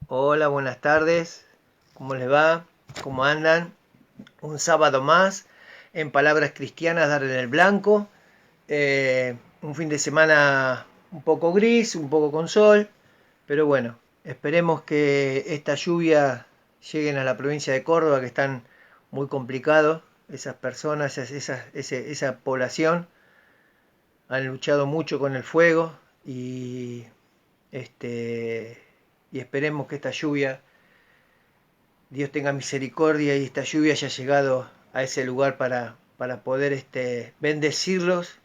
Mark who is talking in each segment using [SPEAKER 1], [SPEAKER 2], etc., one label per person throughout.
[SPEAKER 1] Hola, buenas tardes. ¿Cómo les va? ¿Cómo andan? Un sábado más en Palabras Cristianas, darle en el blanco. Un fin de semana un poco gris, un poco con sol, pero bueno, esperemos que esta lluvia lleguen a la provincia de Córdoba, que están muy complicados. Esas personas, esa población han luchado mucho con el fuego y, este, y esperemos que esta lluvia Dios tenga misericordia y esta lluvia haya llegado a ese lugar para poder bendecirlos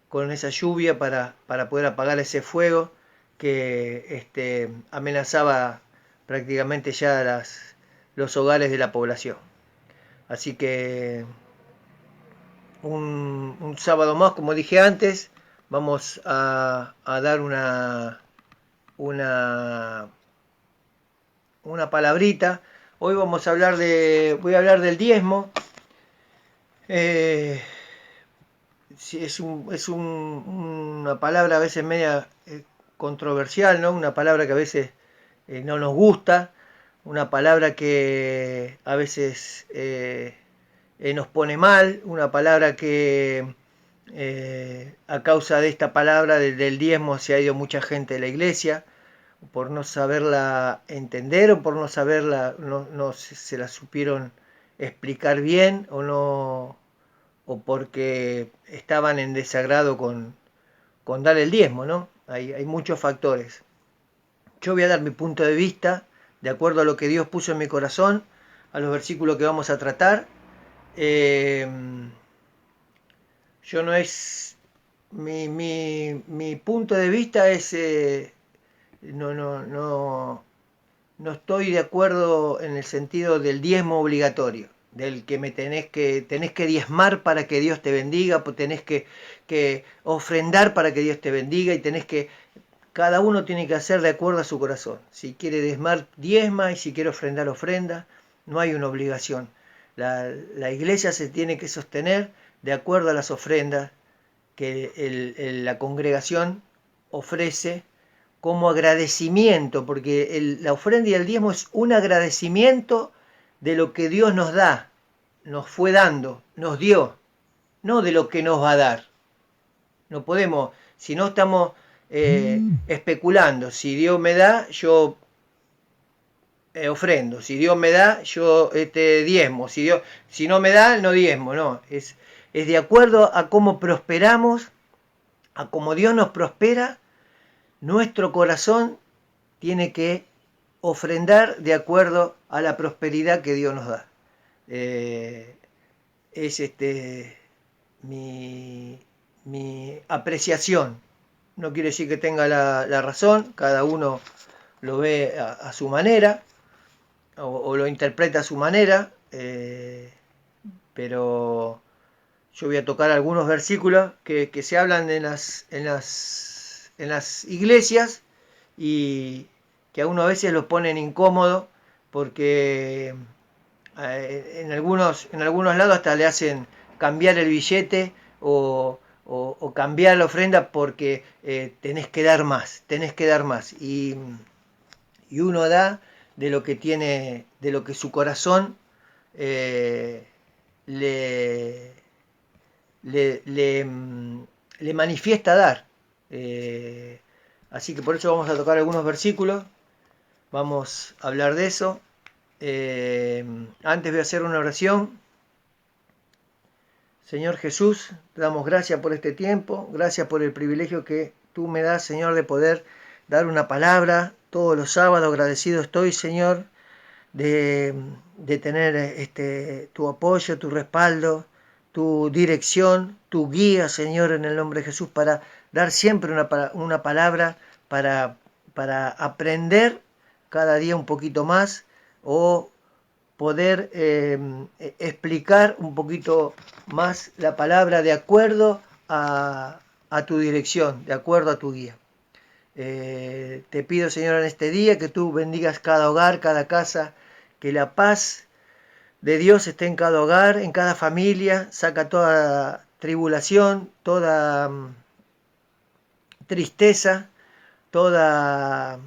[SPEAKER 1] con esa lluvia para poder apagar ese fuego que amenazaba prácticamente ya los hogares de la población. Así que un sábado más, como dije antes, vamos a dar una, una palabrita. Hoy voy a hablar del diezmo. Eh, sí, una palabra a veces media controversial, ¿no? Una palabra que a veces no nos gusta, una palabra que a veces nos pone mal, una palabra que a causa de esta palabra del diezmo se ha ido mucha gente de la iglesia por no saberla entender o por no saberla, no se la supieron explicar bien o porque estaban en desagrado con dar el diezmo, ¿no? Hay muchos factores. Yo voy a dar mi punto de vista de acuerdo a lo que Dios puso en mi corazón, a los versículos que vamos a tratar. Eh, yo no es. Mi punto de vista es. No estoy de acuerdo en el sentido del diezmo obligatorio, del que tenés que diezmar para que Dios te bendiga, pues que ofrendar para que Dios te bendiga y cada uno tiene que hacer de acuerdo a su corazón. Si quiere diezmar, diezma y si quiere ofrendar, ofrenda. No hay una obligación. La iglesia se tiene que sostener de acuerdo a las ofrendas que la congregación ofrece como agradecimiento, porque la ofrenda y el diezmo es un agradecimiento de lo que Dios nos da, nos fue dando, nos dio, no de lo que nos va a dar. No podemos, si no estamos especulando, si Dios me da, yo ofrendo, si Dios me da, yo diezmo, si no me da, no diezmo, no, es de acuerdo a cómo prosperamos, a cómo Dios nos prospera, nuestro corazón tiene que ofrendar de acuerdo a la prosperidad que Dios nos da. Eh, es mi, mi apreciación. No quiere decir que tenga la razón, cada uno lo ve a su manera o lo interpreta a su manera, pero yo voy a tocar algunos versículos que se hablan en las iglesias y que a uno a veces lo ponen incómodo porque en algunos lados hasta le hacen cambiar el billete o cambiar la ofrenda porque tenés que dar más. Y uno da de lo que tiene, de lo que su corazón eh, le, le, le, le manifiesta dar. Eh, Así que por eso vamos a tocar algunos versículos, vamos a hablar de eso. Antes voy a hacer una oración. Señor Jesús, te damos gracias por este tiempo, gracias por el privilegio que tú me das, Señor, de poder dar una palabra todos los sábados. Agradecido estoy, Señor, de, de tener tu apoyo, tu respaldo, tu dirección, tu guía, Señor, en el nombre de Jesús, para dar siempre una palabra, para aprender cada día un poquito más o poder explicar un poquito más la palabra de acuerdo a tu dirección, de acuerdo a tu guía. Te pido, Señor, en este día que tú bendigas cada hogar, cada casa, que la paz de Dios esté en cada hogar, en cada familia, saca toda tribulación, toda tristeza, toda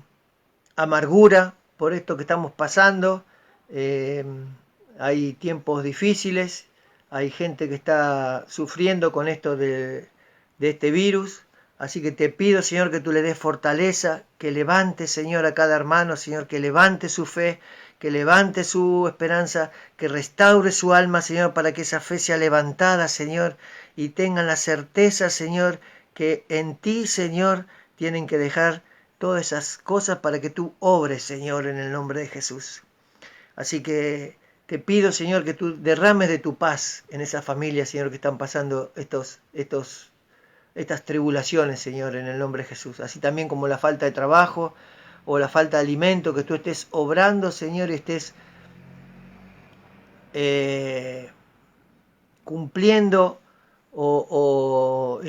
[SPEAKER 1] amargura, por esto que estamos pasando. Hay tiempos difíciles, hay gente que está sufriendo con esto de este virus. Así que te pido, Señor, que tú le des fortaleza, que levante, Señor, a cada hermano, Señor, que levante su fe, que levante su esperanza, que restaure su alma, Señor, para que esa fe sea levantada, Señor, y tengan la certeza, Señor, que en ti, Señor, tienen que dejar todas esas cosas para que tú obres, Señor, en el nombre de Jesús. Así que te pido, Señor, que tú derrames de tu paz en esas familias, Señor, que están pasando estas tribulaciones, Señor, en el nombre de Jesús. Así también como la falta de trabajo o la falta de alimento, que tú estés obrando, Señor, y estés cumpliendo o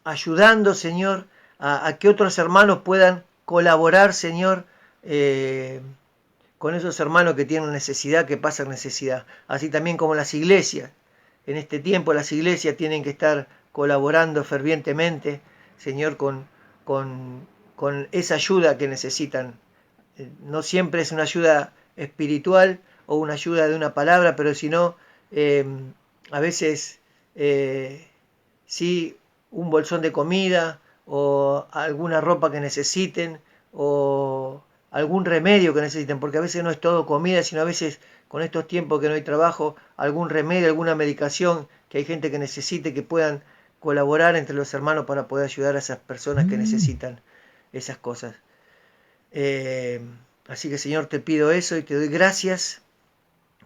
[SPEAKER 1] ayudando, Señor, a que otros hermanos puedan colaborar, Señor, con esos hermanos que tienen necesidad, que pasan necesidad. Así también como las iglesias. En este tiempo las iglesias tienen que estar colaborando fervientemente, Señor, con esa ayuda que necesitan. No siempre es una ayuda espiritual o una ayuda de una palabra, pero sino a veces sí un bolsón de comida o alguna ropa que necesiten o algún remedio que necesiten, porque a veces no es todo comida, sino a veces con estos tiempos que no hay trabajo, algún remedio, alguna medicación que hay gente que necesite, que puedan colaborar entre los hermanos para poder ayudar a esas personas que necesitan esas cosas. Así que, Señor, te pido eso y te doy gracias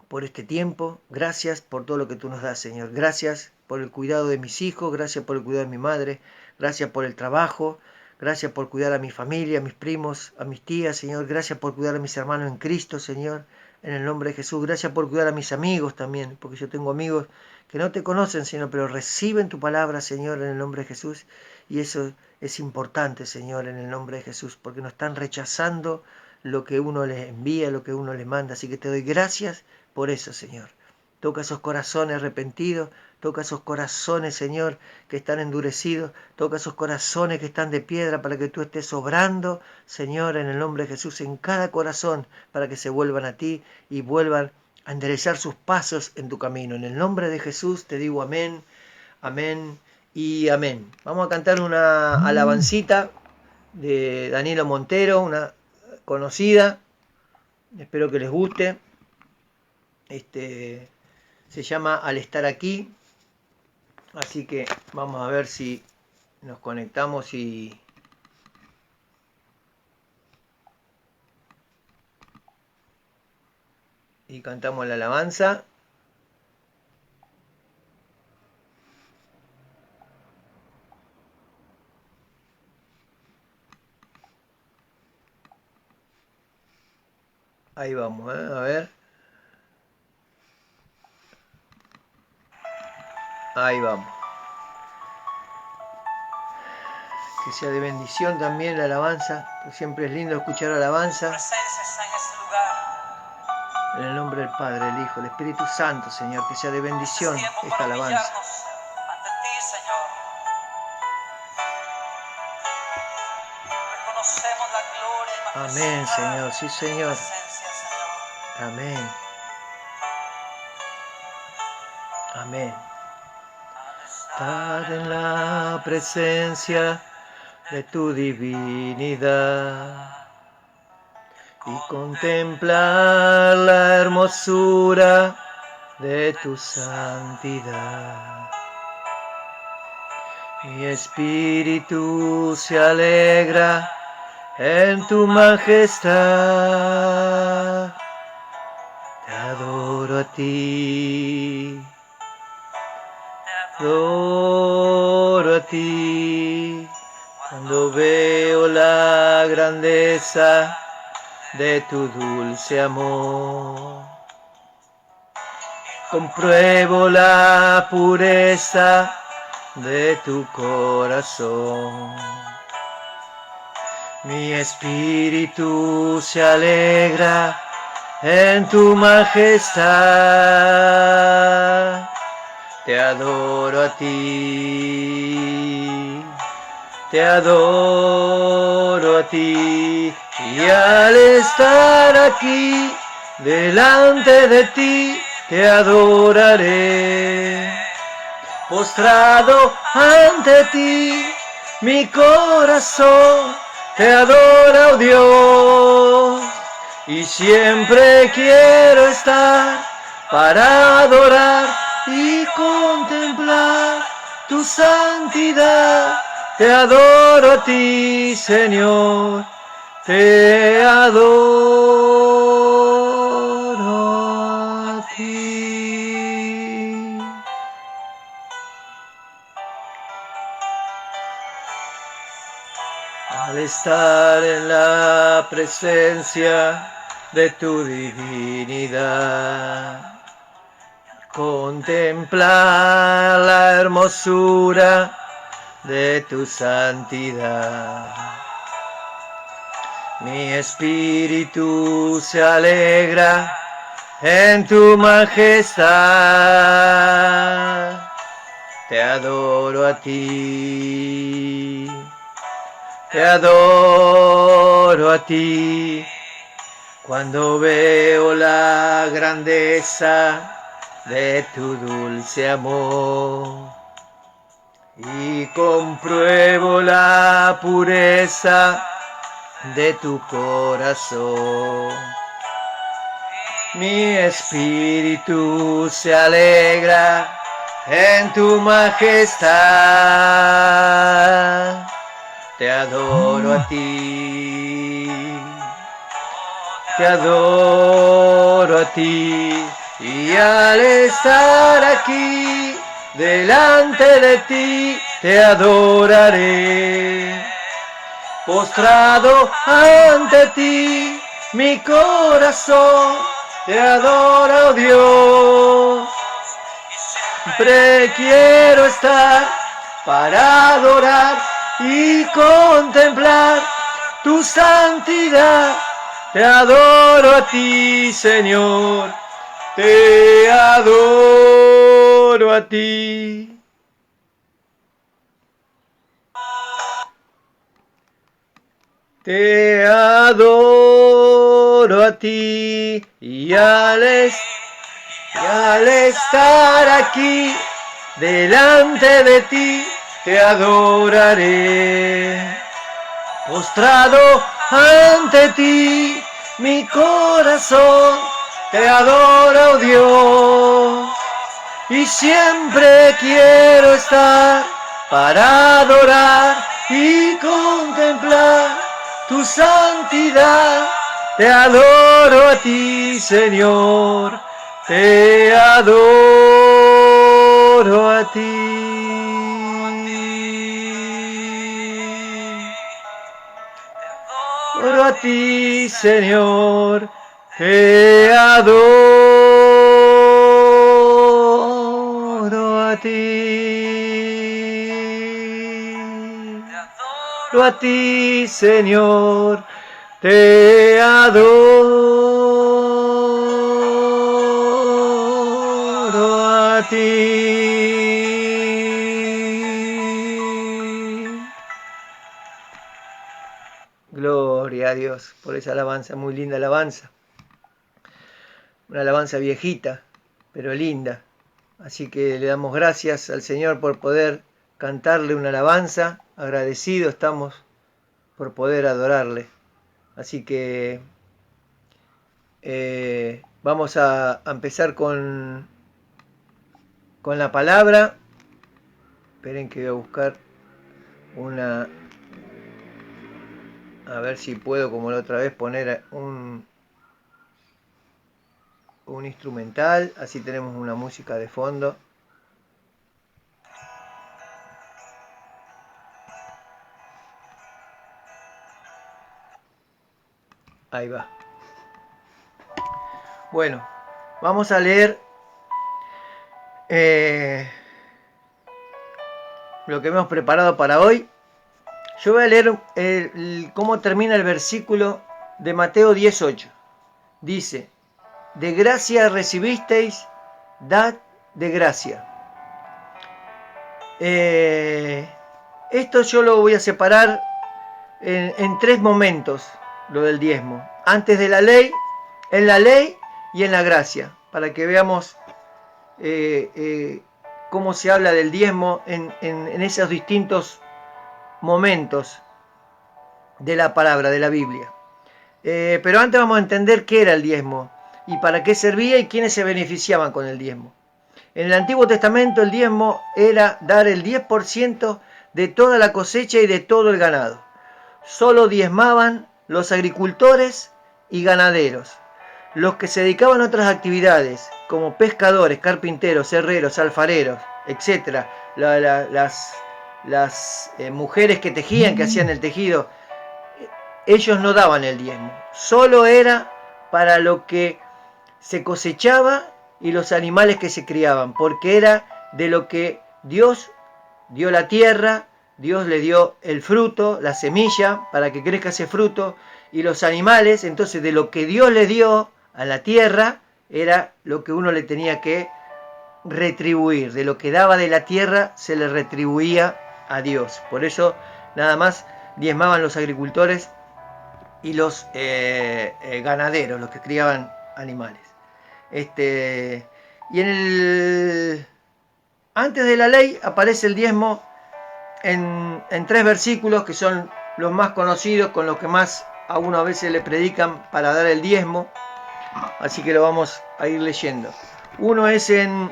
[SPEAKER 1] por este tiempo, gracias por todo lo que tú nos das, Señor, gracias por el cuidado de mis hijos, gracias por el cuidado de mi madre, gracias por el trabajo, gracias por cuidar a mi familia, a mis primos, a mis tías, Señor, gracias por cuidar a mis hermanos en Cristo, Señor, en el nombre de Jesús, gracias por cuidar a mis amigos también, porque yo tengo amigos que no te conocen, Señor, pero reciben tu palabra, Señor, en el nombre de Jesús, y eso es importante, Señor, en el nombre de Jesús, porque no están rechazando lo que uno les envía, lo que uno les manda, así que te doy gracias por eso, Señor. Toca esos corazones arrepentidos, toca esos corazones, Señor, que están endurecidos, toca esos corazones que están de piedra para que tú estés obrando, Señor, en el nombre de Jesús, en cada corazón, para que se vuelvan a ti y vuelvan a enderezar sus pasos en tu camino. En el nombre de Jesús te digo amén, amén y amén. Vamos a cantar una alabancita de Danilo Montero, una conocida, espero que les guste. Se llama Al estar aquí, así que vamos a ver si nos conectamos y cantamos la alabanza. Ahí vamos, a ver. Ahí vamos. Que sea de bendición también la alabanza, que siempre es lindo escuchar alabanza. En el nombre del Padre, el Hijo, el Espíritu Santo, Señor, que sea de bendición esta alabanza. Amén, Señor, sí, Señor. Amén. Amén. Estar en la presencia de tu divinidad y contemplar la hermosura de tu santidad. Mi espíritu se alegra en tu majestad. Te adoro a ti. Adoro a ti, cuando veo la grandeza de tu dulce amor. Compruebo la pureza de tu corazón. Mi espíritu se alegra en tu majestad. Te adoro a ti, te adoro a ti, y al estar aquí delante de ti te adoraré. Postrado ante ti, mi corazón te adora, oh Dios, y siempre quiero estar para adorar y contemplar tu santidad. Te adoro a ti, Señor, te adoro a ti. Al estar en la presencia de tu divinidad, contemplar la hermosura de tu santidad, mi espíritu se alegra en tu majestad. Te adoro a ti, te adoro a ti, cuando veo la grandeza de tu dulce amor y compruebo la pureza de tu corazón. Mi espíritu se alegra en tu majestad. Te adoro a ti, te adoro a ti, y al estar aquí delante de ti te adoraré. Postrado ante ti, mi corazón te adora, oh Dios. Siempre quiero estar para adorar y contemplar tu santidad. Te adoro a ti, Señor, te adoro a ti. Te adoro a ti, y al estar aquí delante de ti te adoraré. Postrado ante ti, mi corazón te adora, oh Dios, y siempre quiero estar para adorar y contemplar tu santidad. Te adoro a ti, Señor, te adoro a ti. Adoro a ti, Señor, te adoro a ti. Adoro a ti, Señor, te adoro a ti. Gloria a Dios por esa alabanza, muy linda alabanza. Una alabanza viejita, pero linda. Así que le damos gracias al Señor por poder cantarle una alabanza. Agradecidos estamos por poder adorarle. Así que vamos a empezar con la palabra. Esperen que voy a buscar una... A ver si puedo, como la otra vez, poner un instrumental. Así tenemos una música de fondo. Ahí va. Bueno, vamos a leer lo que hemos preparado para hoy. Yo voy a leer cómo termina el versículo de Mateo 18. Dice: de gracia recibisteis, dad de gracia. Esto yo lo voy a separar en tres momentos, lo del diezmo. Antes de la ley, en la ley y en la gracia, para que veamos cómo se habla del diezmo en esos distintos momentos de la palabra, de la Biblia. Pero antes vamos a entender qué era el diezmo y para qué servía y quiénes se beneficiaban con el diezmo. En el Antiguo Testamento el diezmo era dar el 10% de toda la cosecha y de todo el ganado. Solo diezmaban los agricultores y ganaderos. Los que se dedicaban a otras actividades, como pescadores, carpinteros, herreros, alfareros, etc. Las mujeres que tejían, que hacían el tejido, ellos no daban el diezmo. Solo era para lo que se cosechaba y los animales que se criaban, porque era de lo que Dios dio la tierra, Dios le dio el fruto, la semilla, para que crezca ese fruto, y los animales, entonces de lo que Dios le dio a la tierra, era lo que uno le tenía que retribuir. De lo que daba de la tierra, se le retribuía a Dios. Por eso, nada más diezmaban los agricultores y los ganaderos, los que criaban animales. Y antes de la ley aparece el diezmo en tres versículos que son los más conocidos, con los que más a uno a veces le predican para dar el diezmo, así que lo vamos a ir leyendo. Uno es en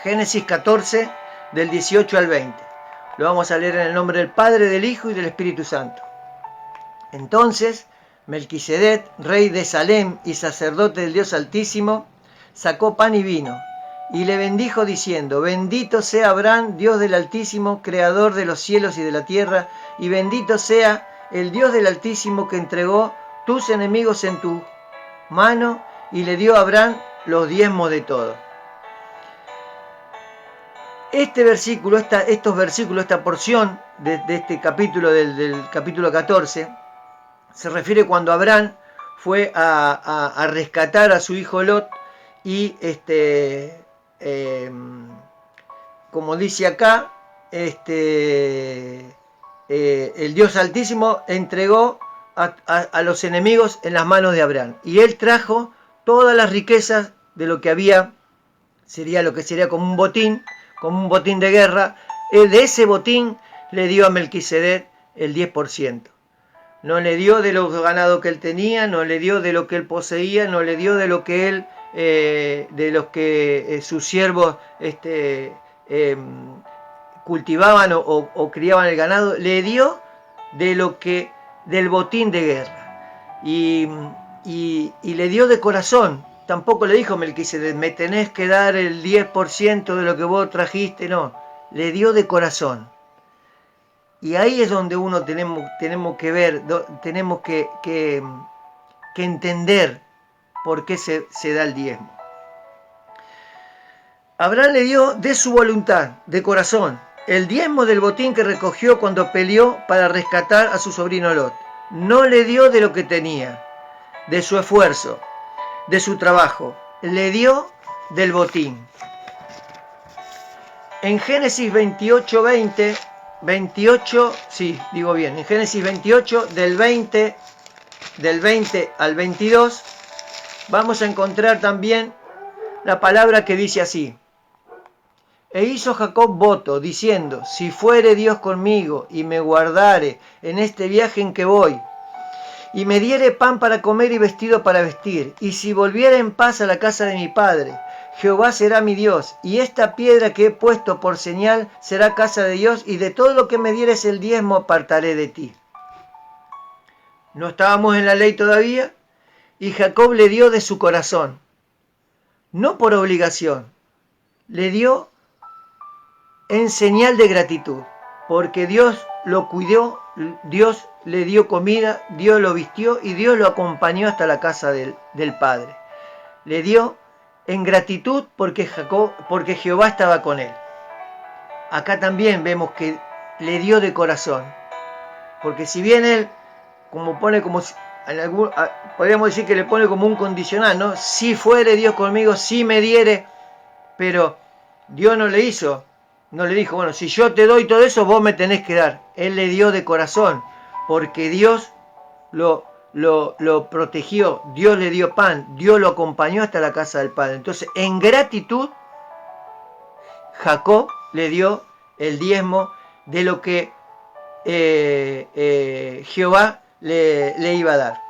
[SPEAKER 1] Génesis 14, del 18 al 20. Lo vamos a leer en el nombre del Padre, del Hijo y del Espíritu Santo. Entonces Melquisedec, rey de Salem y sacerdote del Dios Altísimo, sacó pan y vino, y le bendijo diciendo: bendito sea Abraham, Dios del Altísimo, creador de los cielos y de la tierra, y bendito sea el Dios del Altísimo que entregó tus enemigos en tu mano, y le dio a Abraham los diezmos de todo. Este versículo, esta porción de este capítulo, del capítulo 14, se refiere cuando Abraham fue a rescatar a su hijo Lot y como dice acá, el Dios Altísimo entregó a los enemigos en las manos de Abraham, y él trajo todas las riquezas de lo que había, sería lo que sería como un botín de guerra. De ese botín le dio a Melquisedec el 10%. No le dio de los ganados que él tenía, no le dio de lo que él poseía, no le dio de lo que él, de los que sus siervos cultivaban o criaban el ganado. Le dio del botín de guerra, y le dio de corazón. Tampoco le dijo Melquisedec: me tenés que dar el 10% de lo que vos trajiste. No, le dio de corazón. Y ahí es donde uno tenemos que ver, tenemos que entender por qué se da el diezmo. Abraham le dio de su voluntad, de corazón, el diezmo del botín que recogió cuando peleó para rescatar a su sobrino Lot. No le dio de lo que tenía, de su esfuerzo, de su trabajo. Le dio del botín. En Génesis 28, en Génesis 28, del 20 al 22, vamos a encontrar también la palabra que dice así: e hizo Jacob voto, diciendo: si fuere Dios conmigo, y me guardare en este viaje en que voy, y me diere pan para comer y vestido para vestir, y si volviere en paz a la casa de mi padre, Jehová será mi Dios, y esta piedra que he puesto por señal será casa de Dios, y de todo lo que me dieres el diezmo apartaré de ti. No estábamos en la ley todavía, y Jacob le dio de su corazón, no por obligación, le dio en señal de gratitud, porque Dios lo cuidó, Dios le dio comida, Dios lo vistió y Dios lo acompañó hasta la casa del Padre. Le dio en gratitud porque Jehová estaba con él. Acá también vemos que le dio de corazón, porque si bien él podríamos decir que le pone como un condicional, ¿no? Si fuere Dios conmigo, si me diere, pero Dios no le hizo No le dijo, bueno, si yo te doy todo eso, vos me tenés que dar. Él le dio de corazón, porque Dios lo protegió, Dios le dio pan, Dios lo acompañó hasta la casa del Padre. Entonces, en gratitud, Jacob le dio el diezmo de lo que Jehová le iba a dar.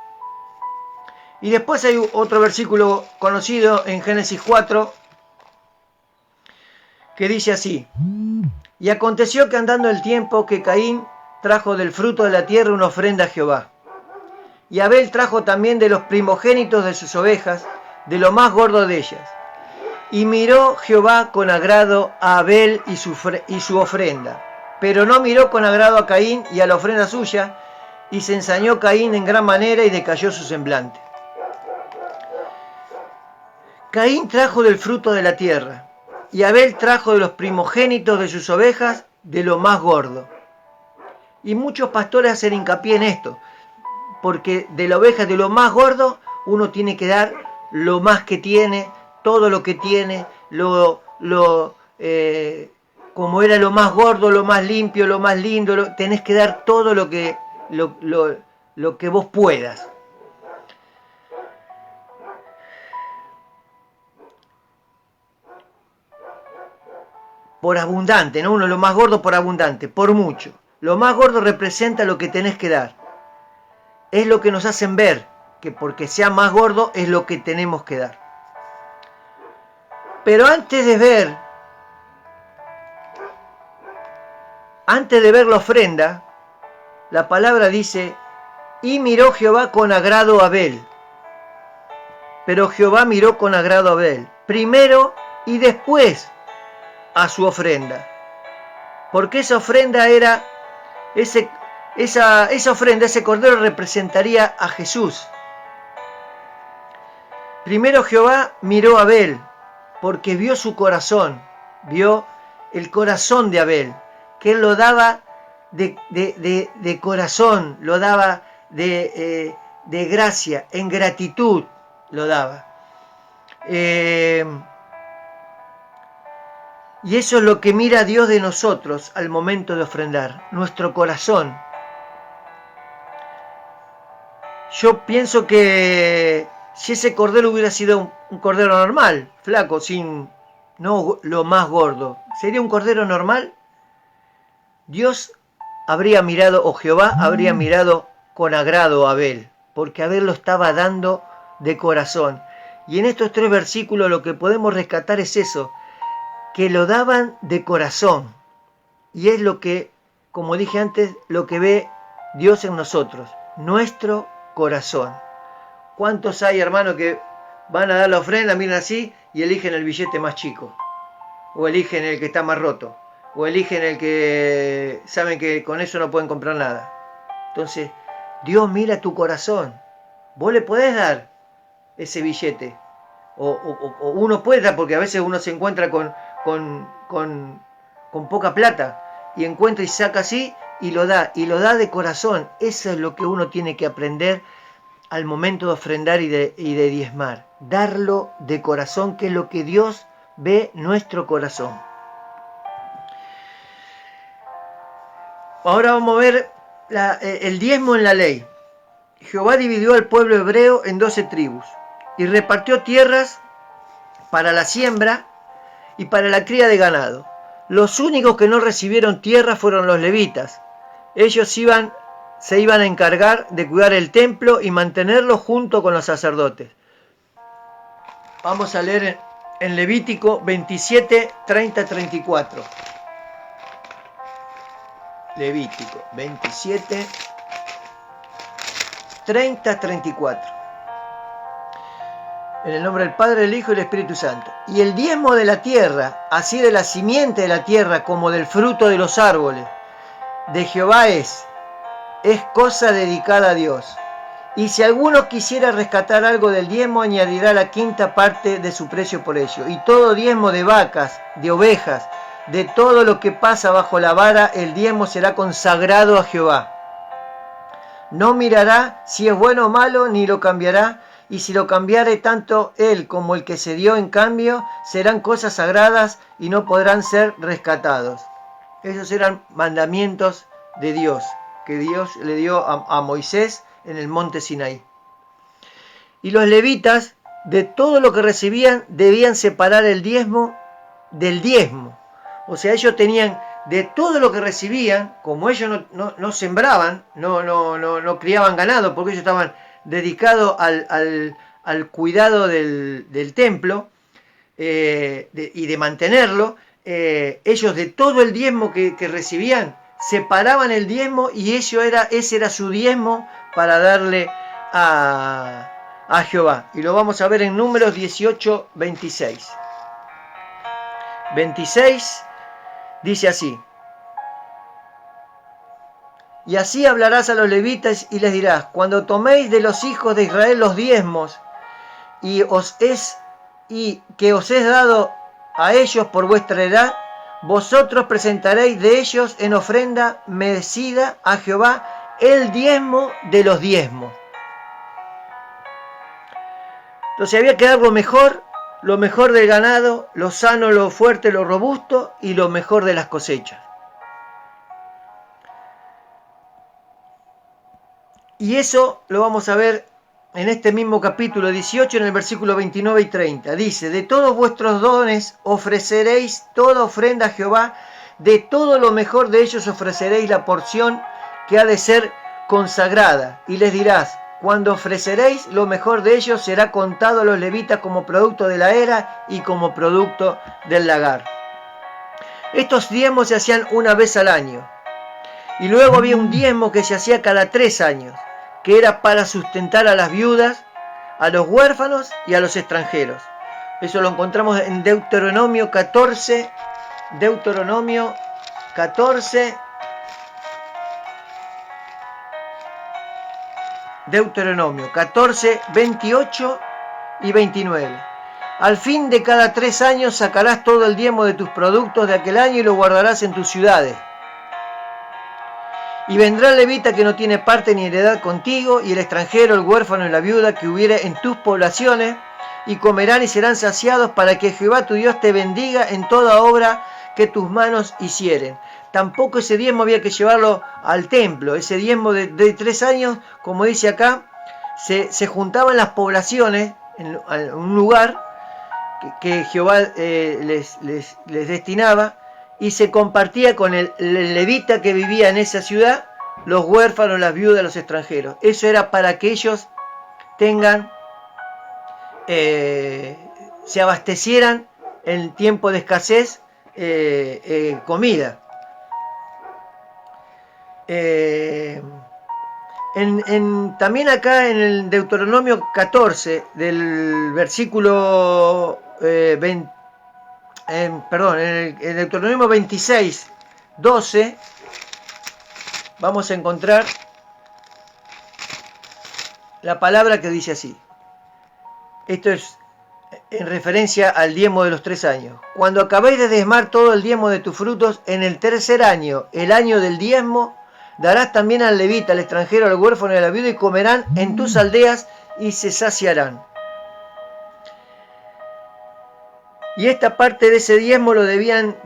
[SPEAKER 1] Y después hay otro versículo conocido en Génesis 4 que dice así: y aconteció que andando el tiempo que Caín trajo del fruto de la tierra una ofrenda a Jehová, y Abel trajo también de los primogénitos de sus ovejas, de lo más gordo de ellas. Y miró Jehová con agrado a Abel y su ofrenda, pero no miró con agrado a Caín y a la ofrenda suya, y se ensañó Caín en gran manera y decayó su semblante. Caín trajo del fruto de la tierra, y Abel trajo de los primogénitos de sus ovejas, de lo más gordo. Y muchos pastores hacen hincapié en esto, porque de la oveja, de lo más gordo, uno tiene que dar lo más que tiene, todo lo que tiene, como era lo más gordo, lo más limpio, lo más lindo, tenés que dar todo lo que vos puedas. Por abundante, ¿no? Uno lo más gordo por abundante, por mucho. Lo más gordo representa lo que tenés que dar. Es lo que nos hacen ver, que porque sea más gordo es lo que tenemos que dar. Pero antes de ver la ofrenda, la palabra dice, y miró Jehová con agrado a Abel. Pero Jehová miró con agrado a Abel, primero y después a su ofrenda. Porque esa ofrenda era, esa ofrenda, ese cordero representaría a Jesús. Primero Jehová miró a Abel, porque vio su corazón, vio el corazón de Abel, que él lo daba de corazón, lo daba de gracia, en gratitud lo daba. Y eso es lo que mira Dios de nosotros al momento de ofrendar, nuestro corazón. Yo pienso que si ese cordero hubiera sido un cordero normal, flaco, no lo más gordo, ¿sería un cordero normal? Dios habría mirado, o Jehová habría mirado con agrado a Abel, porque Abel lo estaba dando de corazón. Y en estos 3 versículos lo que podemos rescatar es eso, que lo daban de corazón. Y es lo que, como dije antes, lo que ve Dios en nosotros, nuestro corazón. ¿Cuántos hay, hermanos, que van a dar la ofrenda, miran así y eligen el billete más chico? O eligen el que está más roto. O eligen el que saben que con eso no pueden comprar nada. Entonces, Dios mira tu corazón. Vos le podés dar ese billete. O uno puede dar, porque a veces uno se encuentra con poca plata. Y encuentra y saca así y lo da de corazón. Eso es lo que uno tiene que aprender al momento de ofrendar y de diezmar. Darlo de corazón, que es lo que Dios ve nuestro corazón. Ahora vamos a ver el diezmo en la ley. Jehová dividió al pueblo hebreo en 12 tribus y repartió tierras para la siembra y para la cría de ganado. Los únicos que no recibieron tierra fueron los levitas. Ellos se iban a encargar de cuidar el templo y mantenerlo junto con los sacerdotes. Vamos a leer en Levítico 27, 30, 34. Levítico 27, 30, 34. En el nombre del Padre, del Hijo y del Espíritu Santo. Y el diezmo de la tierra, así de la simiente de la tierra como del fruto de los árboles, de Jehová es cosa dedicada a Dios. Y si alguno quisiera rescatar algo del diezmo, añadirá la 5ª parte de su precio por ello. Y todo diezmo de vacas, de ovejas, de todo lo que pasa bajo la vara, el diezmo será consagrado a Jehová. No mirará si es bueno o malo, ni lo cambiará, y si lo cambiare tanto él como el que se dio en cambio, serán cosas sagradas y no podrán ser rescatados. Esos eran mandamientos de Dios, que Dios le dio a Moisés en el monte Sinaí. Y los levitas, de todo lo que recibían, debían separar el diezmo del diezmo. O sea, ellos tenían de todo lo que recibían, como ellos no sembraban, no criaban ganado, porque ellos estaban dedicados al cuidado del templo y de mantenerlo, ellos de todo el diezmo que recibían, separaban el diezmo y ese era su diezmo para darle a Jehová. Y lo vamos a ver en Números 18, 26. 26 dice así: y así hablarás a los levitas y les dirás: cuando toméis de los hijos de Israel los diezmos y que os es dado a ellos por vuestra edad, vosotros presentaréis de ellos en ofrenda mecida a Jehová el diezmo de los diezmos. Entonces había que dar lo mejor del ganado, lo sano, lo fuerte, lo robusto y lo mejor de las cosechas. Y eso lo vamos a ver en este mismo capítulo 18, en el versículo 29 y 30. Dice: de todos vuestros dones ofreceréis toda ofrenda a Jehová, de todo lo mejor de ellos ofreceréis la porción que ha de ser consagrada. Y les dirás: cuando ofreceréis lo mejor de ellos, será contado a los levitas como producto de la era y como producto del lagar. Estos diezmos se hacían una vez al año. Y luego había un diezmo que se hacía cada 3 años, que era para sustentar a las viudas, a los huérfanos y a los extranjeros. Eso lo encontramos en Deuteronomio 14, 28 y 29. Al fin de cada 3 años sacarás todo el diezmo de tus productos de aquel año y lo guardarás en tus ciudades. Y vendrá el levita que no tiene parte ni heredad contigo, y el extranjero, el huérfano y la viuda que hubiere en tus poblaciones, y comerán y serán saciados, para que Jehová tu Dios te bendiga en toda obra que tus manos hicieren. Tampoco ese diezmo había que llevarlo al templo. Ese diezmo de 3 años, como dice acá, se juntaban las poblaciones en un lugar que Jehová les destinaba, y se compartía con el levita que vivía en esa ciudad, los huérfanos, las viudas, los extranjeros. Eso era para que ellos tengan, se abastecieran en tiempo de escasez comida. También acá en el Deuteronomio 14, del versículo 20, en el Deuteronomio 26, 12, vamos a encontrar la palabra que dice así. Esto es en referencia al diezmo de los 3 años. Cuando acabéis de diezmar todo el diezmo de tus frutos, en el 3er año, el año del diezmo, darás también al levita, al extranjero, al huérfano y a la viuda, y comerán en tus aldeas y se saciarán. Y esta parte de ese diezmo lo debían,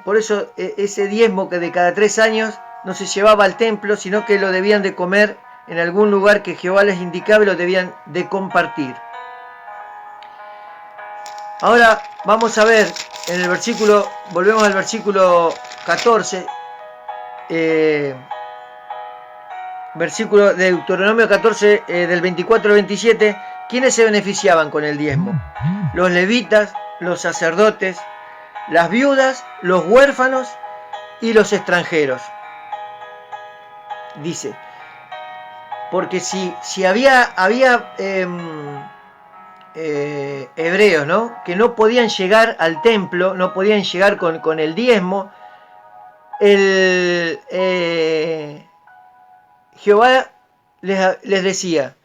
[SPEAKER 1] por eso ese diezmo que de cada 3 años no se llevaba al templo, sino que lo debían de comer en algún lugar que Jehová les indicaba, y lo debían de compartir. Ahora vamos a ver en el versículo, volvemos al versículo 14, versículo de Deuteronomio 14, del 24 al 27, ¿quiénes se beneficiaban con el diezmo? Los levitas, los sacerdotes, las viudas, los huérfanos y los extranjeros. Dice, porque si había hebreos, ¿no?, que no podían llegar al templo, no podían llegar con el diezmo, Jehová les decía,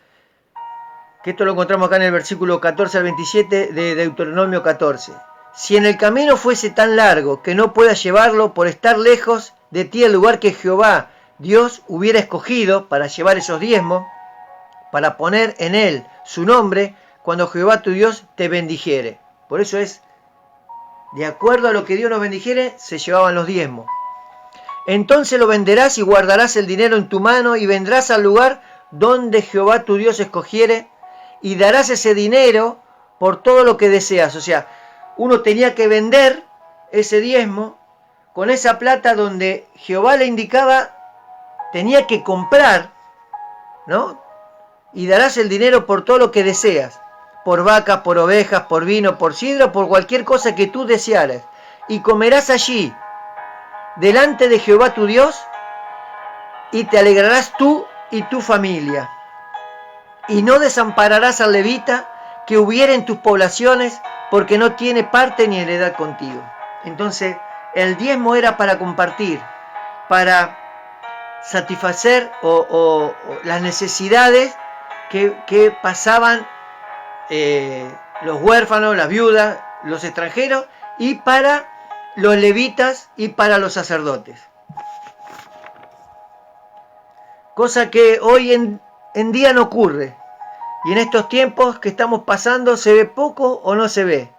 [SPEAKER 1] que esto lo encontramos acá en el versículo 14 al 27 de Deuteronomio 14. Si en el camino fuese tan largo que no puedas llevarlo por estar lejos de ti el lugar que Jehová Dios hubiera escogido para llevar esos diezmos, para poner en él su nombre, cuando Jehová tu Dios te bendijere. Por eso es, de acuerdo a lo que Dios nos bendijere, se llevaban los diezmos. Entonces lo venderás y guardarás el dinero en tu mano y vendrás al lugar donde Jehová tu Dios escogiere y darás ese dinero por todo lo que deseas. O sea, uno tenía que vender ese diezmo con esa plata donde Jehová le indicaba, tenía que comprar, ¿no? Y darás el dinero por todo lo que deseas, por vacas, por ovejas, por vino, por sidra, por cualquier cosa que tú desearas. Y comerás allí, delante de Jehová tu Dios, y te alegrarás tú y tu familia. Y no desampararás al levita que hubiera en tus poblaciones, porque no tiene parte ni heredad contigo. Entonces, el diezmo era para compartir, para satisfacer o las necesidades que pasaban los huérfanos, las viudas, los extranjeros, y para los levitas y para los sacerdotes. Cosa que hoy en día no ocurre. Y en estos tiempos que estamos pasando se ve poco o no se ve.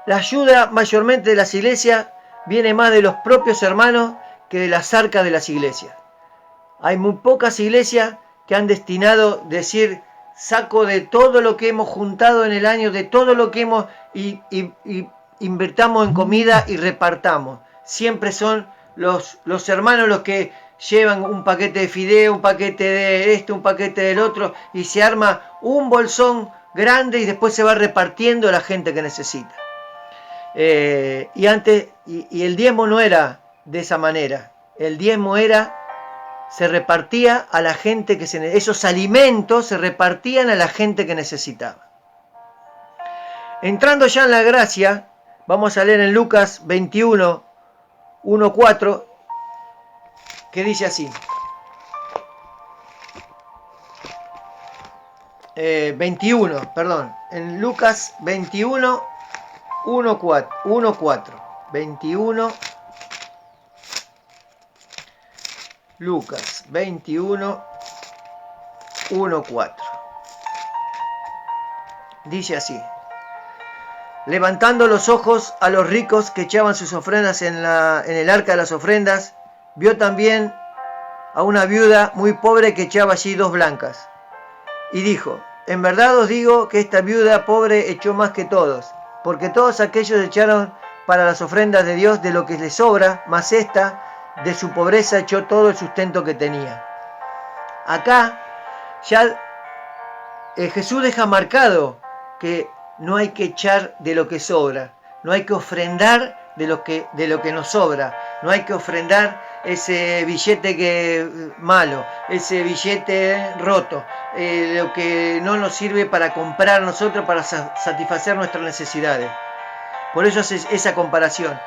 [SPEAKER 1] La ayuda mayormente de las iglesias viene más de los propios hermanos que de las arcas de las iglesias. Hay muy pocas iglesias que han destinado decir, saco de todo lo que hemos juntado en el año, de todo lo que hemos y invertamos en comida y repartamos. Siempre son los hermanos los que llevan un paquete de fideo, un paquete de esto, un paquete del otro, y se arma un bolsón grande y después se va repartiendo a la gente que necesita. Y el diezmo no era de esa manera. El diezmo se repartía a la gente esos alimentos se repartían a la gente que necesitaba. Entrando ya en la gracia, vamos a leer en Lucas 21, 1, 4, que dice así. 21, perdón. En Lucas 21, 1, 4. 21. Lucas 21, 1, 4. Dice así. Levantando los ojos a los ricos que echaban sus ofrendas en el arca de las ofrendas, vio también a una viuda muy pobre que echaba allí 2 blancas. Y dijo, en verdad os digo que esta viuda pobre echó más que todos, porque todos aquellos echaron para las ofrendas de Dios de lo que les sobra, mas esta de su pobreza echó todo el sustento que tenía. Acá ya Jesús deja marcado que no hay que echar de lo que sobra, no hay que ofrendar de lo que nos sobra, no hay que ofrendar ese billete malo, ese billete roto, lo que no nos sirve para comprar nosotros, para satisfacer nuestras necesidades. Por eso hace esa comparación.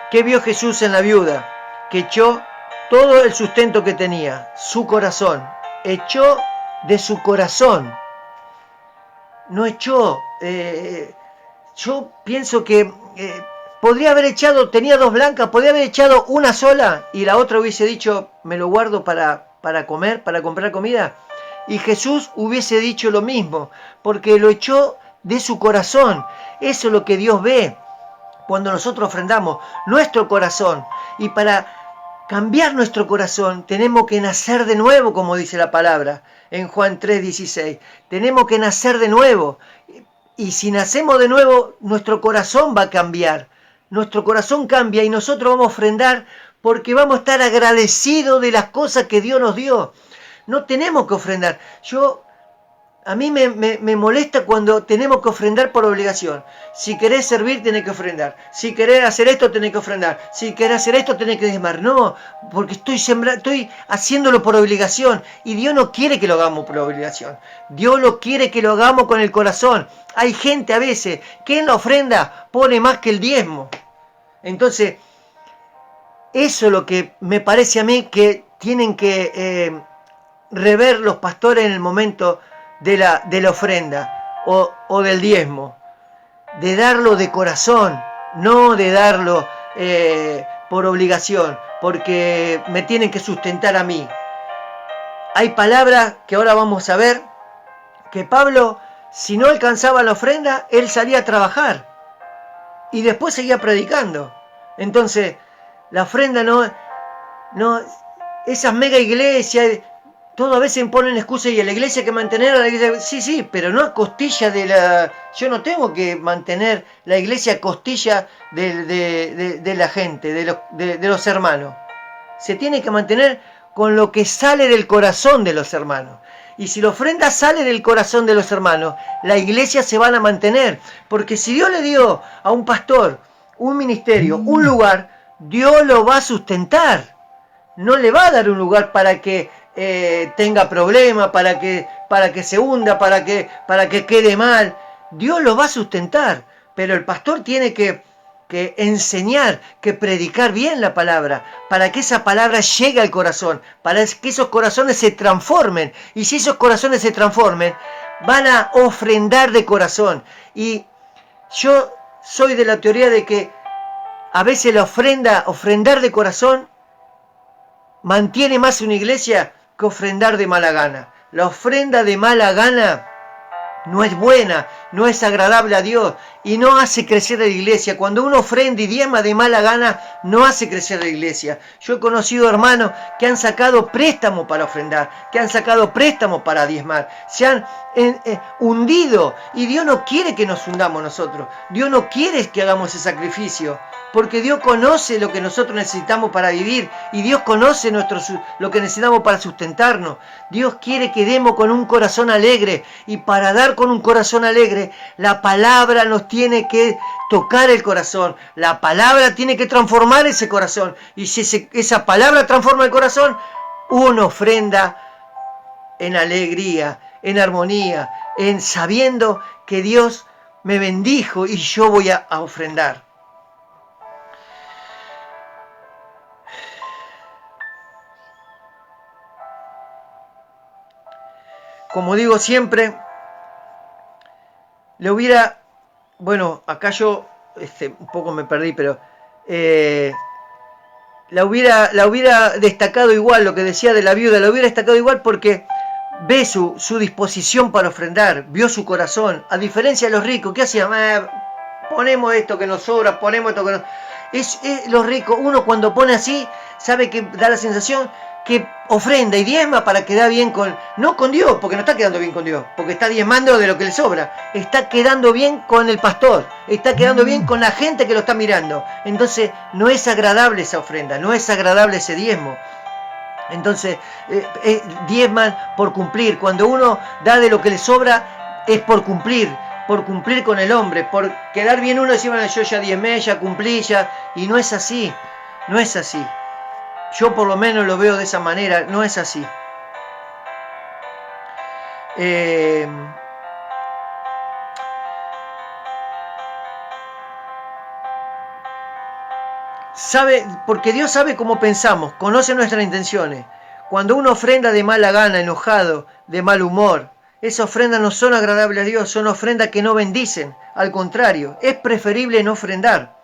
[SPEAKER 1] ¿Qué vio Jesús en la viuda? Que echó todo el sustento que tenía, su corazón, echó de su corazón, no echó, yo pienso que podría haber echado, tenía 2 blancas, podría haber echado una sola y la otra hubiese dicho, me lo guardo para comer, para comprar comida, y Jesús hubiese dicho lo mismo, porque lo echó de su corazón. Eso es lo que Dios ve cuando nosotros ofrendamos, nuestro corazón. Y para cambiar nuestro corazón tenemos que nacer de nuevo, como dice la palabra en Juan 3:16. Tenemos que nacer de nuevo. Y si nacemos de nuevo, nuestro corazón va a cambiar. Nuestro corazón cambia y nosotros vamos a ofrendar porque vamos a estar agradecidos de las cosas que Dios nos dio. No tenemos que ofrendar. A mí me molesta cuando tenemos que ofrendar por obligación. Si querés servir, tenés que ofrendar. Si querés hacer esto, tenés que ofrendar. Si querés hacer esto, tenés que diezmar. No, porque estoy haciéndolo por obligación. Y Dios no quiere que lo hagamos por obligación. Dios lo quiere que lo hagamos con el corazón. Hay gente a veces que en la ofrenda pone más que el diezmo. Entonces, eso es lo que me parece a mí que tienen que rever los pastores en el momento de la ofrenda o del diezmo, de darlo de corazón, no de darlo por obligación, porque me tienen que sustentar a mí. Hay palabras que ahora vamos a ver que Pablo, si no alcanzaba la ofrenda, él salía a trabajar y después seguía predicando. Entonces, la ofrenda no, esas mega iglesias, todo a veces ponen excusas y a la iglesia hay que mantener a la iglesia. Sí, pero no a costilla de la... Yo no tengo que mantener la iglesia a costilla de la gente, de los hermanos. Se tiene que mantener con lo que sale del corazón de los hermanos. Y si la ofrenda sale del corazón de los hermanos, la iglesia se van a mantener. Porque si Dios le dio a un pastor un ministerio, un lugar, Dios lo va a sustentar. No le va a dar un lugar para que tenga problemas, para que se hunda, para que quede mal. Dios lo va a sustentar. Pero el pastor tiene que enseñar, que predicar bien la palabra, para que esa palabra llegue al corazón, para que esos corazones se transformen. Y si esos corazones se transformen, van a ofrendar de corazón. Y yo soy de la teoría de que a veces ofrendar de corazón, mantiene más una iglesia que ofrendar de mala gana. La ofrenda de mala gana no es buena, no es agradable a Dios y no hace crecer la iglesia. Cuando uno ofrenda y diezma de mala gana, no hace crecer la iglesia. Yo he conocido hermanos que han sacado préstamos para ofrendar, que han sacado préstamos para diezmar, se han hundido, y Dios no quiere que nos hundamos nosotros. Dios no quiere que hagamos ese sacrificio, porque Dios conoce lo que nosotros necesitamos para vivir y Dios conoce lo que necesitamos para sustentarnos. Dios quiere que demos con un corazón alegre, y para dar con un corazón alegre, la palabra nos tiene que tocar el corazón. La palabra tiene que transformar ese corazón, y si esa palabra transforma el corazón, uno ofrenda en alegría, en armonía, en sabiendo que Dios me bendijo y yo voy a ofrendar. Como digo siempre, acá yo un poco me perdí, pero la hubiera destacado igual, lo que decía de la viuda, la hubiera destacado igual porque ve su disposición para ofrendar, vio su corazón, a diferencia de los ricos, ¿qué hacían? Ponemos esto que nos sobra, ponemos esto que nos... Es los ricos, uno cuando pone así, sabe que da la sensación que ofrenda y diezma para quedar bien no con Dios, porque no está quedando bien con Dios, porque está diezmando de lo que le sobra, está quedando bien con el pastor, está quedando bien con la gente que lo está mirando. Entonces no es agradable esa ofrenda, no es agradable ese diezmo. Entonces diezman por cumplir. Cuando uno da de lo que le sobra, es por cumplir con el hombre, por quedar bien uno, decir, bueno, yo ya diezmé, ya cumplí, y no es así, no es así. Yo por lo menos lo veo de esa manera, no es así. Porque Dios sabe cómo pensamos, conoce nuestras intenciones. Cuando uno ofrenda de mala gana, enojado, de mal humor, esas ofrendas no son agradables a Dios, son ofrendas que no bendicen. Al contrario, es preferible no ofrendar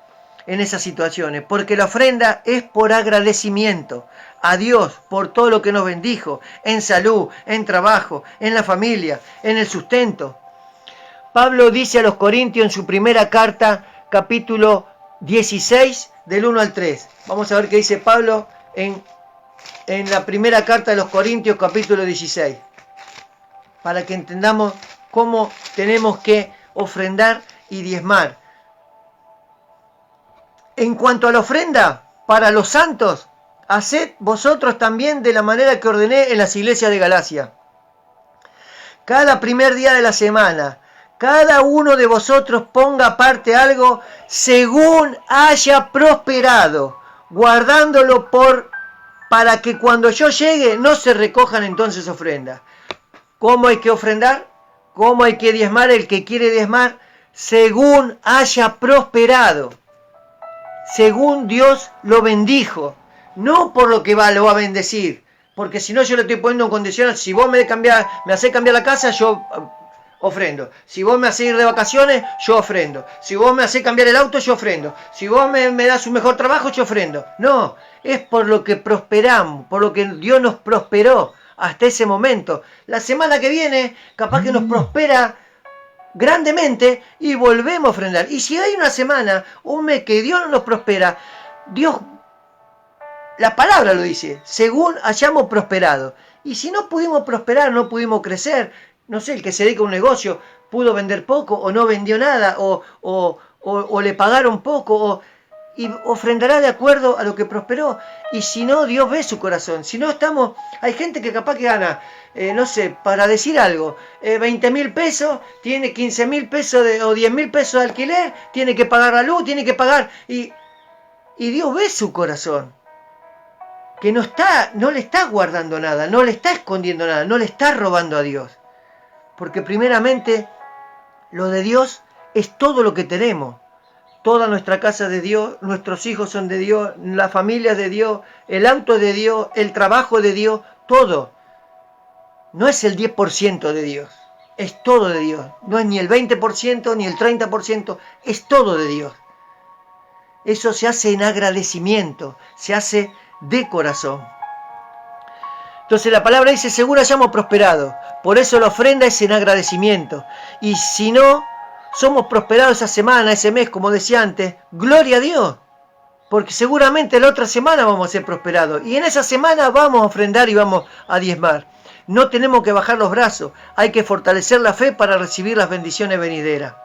[SPEAKER 1] en esas situaciones, porque la ofrenda es por agradecimiento a Dios por todo lo que nos bendijo, en salud, en trabajo, en la familia, en el sustento. Pablo dice a los Corintios en su primera carta, capítulo 16, del 1 al 3. Vamos a ver qué dice Pablo en la primera carta de los Corintios, capítulo 16, para que entendamos cómo tenemos que ofrendar y diezmar. En cuanto a la ofrenda para los santos, haced vosotros también de la manera que ordené en las iglesias de Galacia. Cada primer día de la semana, cada uno de vosotros ponga aparte algo según haya prosperado, guardándolo para que cuando yo llegue no se recojan entonces ofrendas. ¿Cómo hay que ofrendar? ¿Cómo hay que diezmar? El que quiere diezmar, según haya prosperado, según Dios lo bendijo, no por lo que lo va a bendecir, porque si no yo le estoy poniendo en condición, si vos me hacés cambiar la casa, yo ofrendo. Si vos me hacés ir de vacaciones, yo ofrendo. Si vos me hacés cambiar el auto, yo ofrendo. Si vos me das un mejor trabajo, yo ofrendo. No, es por lo que prosperamos, por lo que Dios nos prosperó. hasta ese momento. La semana que viene, capaz que nos prospera grandemente y volvemos a ofrendar. Y si hay una semana, un mes que Dios no nos prospera, Dios, la palabra lo dice, según hayamos prosperado. Y si no pudimos prosperar, no pudimos crecer, no sé, el que se dedica a un negocio pudo vender poco o no vendió nada o le pagaron poco y ofrendará de acuerdo a lo que prosperó. Y si no, Dios ve su corazón. Si no estamos, hay gente que capaz que gana, no sé, para decir algo, 20.000 pesos, tiene 15.000 pesos o 10.000 pesos de alquiler, tiene que pagar la luz, tiene que pagar, y Dios ve su corazón. Que no le está guardando nada, no le está escondiendo nada, no le está robando a Dios. Porque primeramente, lo de Dios es todo lo que tenemos. Toda nuestra casa es de Dios, nuestros hijos son de Dios, la familia es de Dios, el auto es de Dios, el trabajo es de Dios, todo. No es el 10% de Dios, es todo de Dios. No es ni el 20% ni el 30%, es todo de Dios. Eso se hace en agradecimiento, se hace de corazón. Entonces la palabra dice, seguro hayamos prosperado. Por eso la ofrenda es en agradecimiento. Y si no somos prosperados esa semana, ese mes, como decía antes, gloria a Dios. Porque seguramente la otra semana vamos a ser prosperados. Y en esa semana vamos a ofrendar y vamos a diezmar. No tenemos que bajar los brazos. Hay que fortalecer la fe para recibir las bendiciones venideras.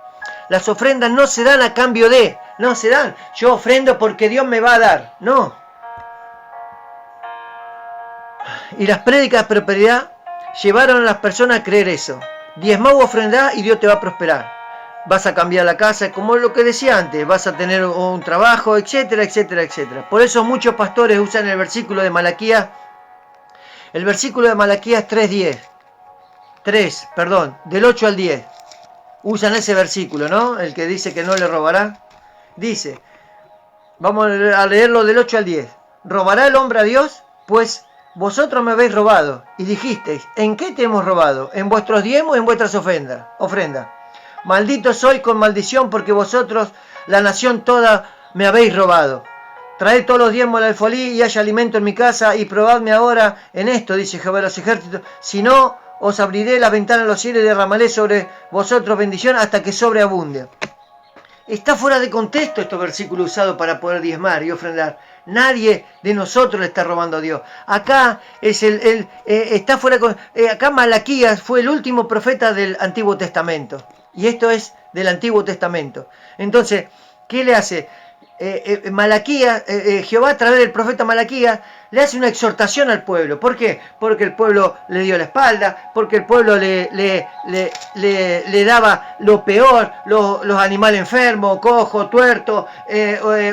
[SPEAKER 1] Las ofrendas no se dan a cambio de, no se dan. Yo ofrendo porque Dios me va a dar. No. Y las prédicas de prosperidad llevaron a las personas a creer eso. Diezmá u ofrendá y Dios te va a prosperar. Vas a cambiar la casa, como lo que decía antes, vas a tener un trabajo, etcétera, etcétera, etcétera. Por eso muchos pastores usan el versículo de Malaquías. El versículo de Malaquías 3, del 8 al 10. Usan ese versículo, ¿no? El que dice que no le robará. Dice, vamos a leerlo del 8 al 10. ¿Robará el hombre a Dios? Pues vosotros me habéis robado, y dijisteis, ¿en qué te hemos robado? ¿En vuestros diezmos, en vuestras ofrendas? Maldito soy con maldición, porque vosotros, la nación toda, me habéis robado. Traed todos los diezmos al alfolí, y haya alimento en mi casa, y probadme ahora en esto, dice Jehová de los ejércitos. Si no, os abriré las ventanas de los cielos y derramaré sobre vosotros bendición hasta que sobreabunde. Está fuera de contexto estos versículos usados para poder diezmar y ofrendar. Nadie de nosotros le está robando a Dios. Acá está fuera acá Malaquías fue el último profeta del Antiguo Testamento. Y esto es del Antiguo Testamento. Entonces, ¿qué le hace? Malaquías, Jehová a través del profeta Malaquías le hace una exhortación al pueblo. ¿Por qué? Porque el pueblo le dio la espalda, porque el pueblo le daba lo peor, los animales enfermos, cojos, tuertos,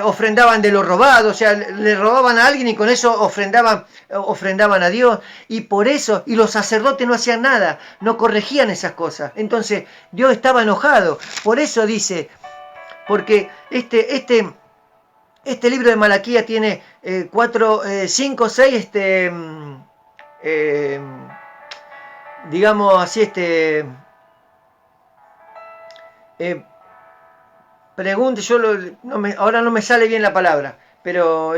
[SPEAKER 1] ofrendaban de lo robado, o sea, le robaban a alguien y con eso ofrendaban a Dios, y por eso, y los sacerdotes no hacían nada, no corregían esas cosas. Entonces Dios estaba enojado. Por eso dice, porque este libro de Malaquías tiene 5 o 6, digamos así, preguntas, ahora no me sale bien la palabra, pero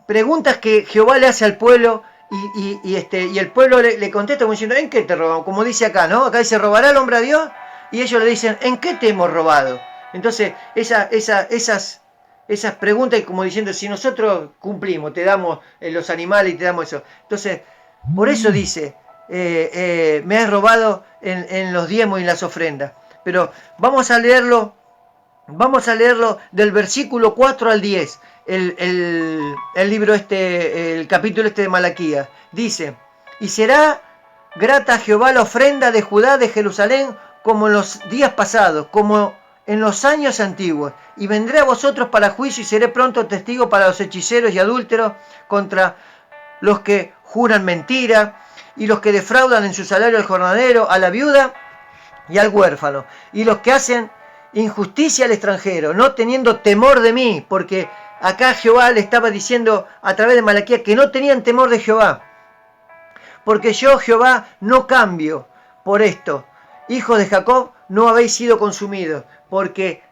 [SPEAKER 1] preguntas que Jehová le hace al pueblo y el pueblo le contesta como diciendo, ¿en qué te robamos? Como dice acá, ¿no? Acá dice, ¿robará el hombre a Dios? Y ellos le dicen, ¿en qué te hemos robado? Entonces, esas preguntas, como diciendo, si nosotros cumplimos, te damos los animales y te damos eso. Entonces, por eso dice, me has robado en los diezmos y en las ofrendas. Pero vamos a leerlo del versículo 4 al 10, el libro el capítulo de Malaquías. Dice, y será grata a Jehová la ofrenda de Judá, de Jerusalén, como en los días pasados, como en los años antiguos, y vendré a vosotros para juicio y seré pronto testigo para los hechiceros y adúlteros, contra los que juran mentira y los que defraudan en su salario al jornalero, a la viuda y al huérfano, y los que hacen injusticia al extranjero, no teniendo temor de mí, porque acá Jehová le estaba diciendo a través de Malaquías que no tenían temor de Jehová, porque yo Jehová no cambio por esto. Hijos de Jacob, no habéis sido consumidos, porque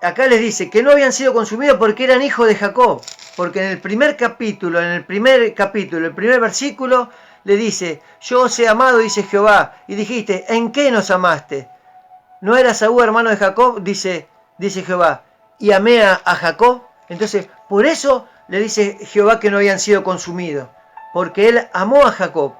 [SPEAKER 1] acá les dice que no habían sido consumidos porque eran hijos de Jacob. Porque en el primer capítulo, el primer versículo, le dice, yo os he amado, dice Jehová, y dijiste, ¿en qué nos amaste? ¿No era Saúl hermano de Jacob? Dice Jehová, y amé a Jacob. Entonces, por eso le dice Jehová que no habían sido consumidos, porque él amó a Jacob.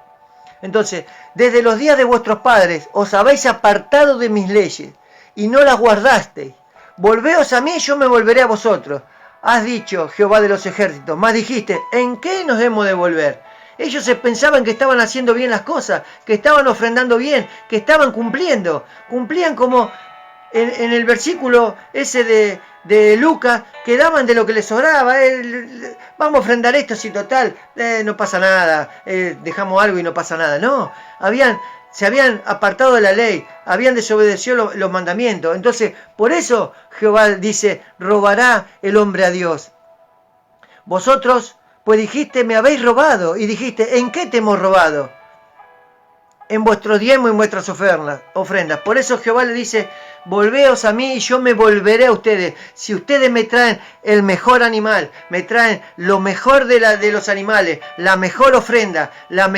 [SPEAKER 1] Entonces, desde los días de vuestros padres os habéis apartado de mis leyes, y no las guardasteis. Volveos a mí, y yo me volveré a vosotros. Has dicho, Jehová de los ejércitos, mas dijiste, ¿en qué nos hemos de volver? Ellos se pensaban que estaban haciendo bien las cosas, que estaban ofrendando bien, que estaban cumpliendo. Cumplían como en el versículo ese de Lucas, que daban de lo que les sobraba. Vamos a ofrendar esto, si total, no pasa nada, dejamos algo y no pasa nada. No, se habían apartado de la ley, habían desobedecido los mandamientos. Entonces, por eso Jehová dice, robará el hombre a Dios. Vosotros, pues dijiste, me habéis robado. Y dijiste, ¿en qué te hemos robado? En vuestro diezmo y en vuestras ofrendas. Por eso Jehová le dice, volveos a mí y yo me volveré a ustedes. Si ustedes me traen el mejor animal, me traen lo mejor de los animales, la mejor ofrenda, lo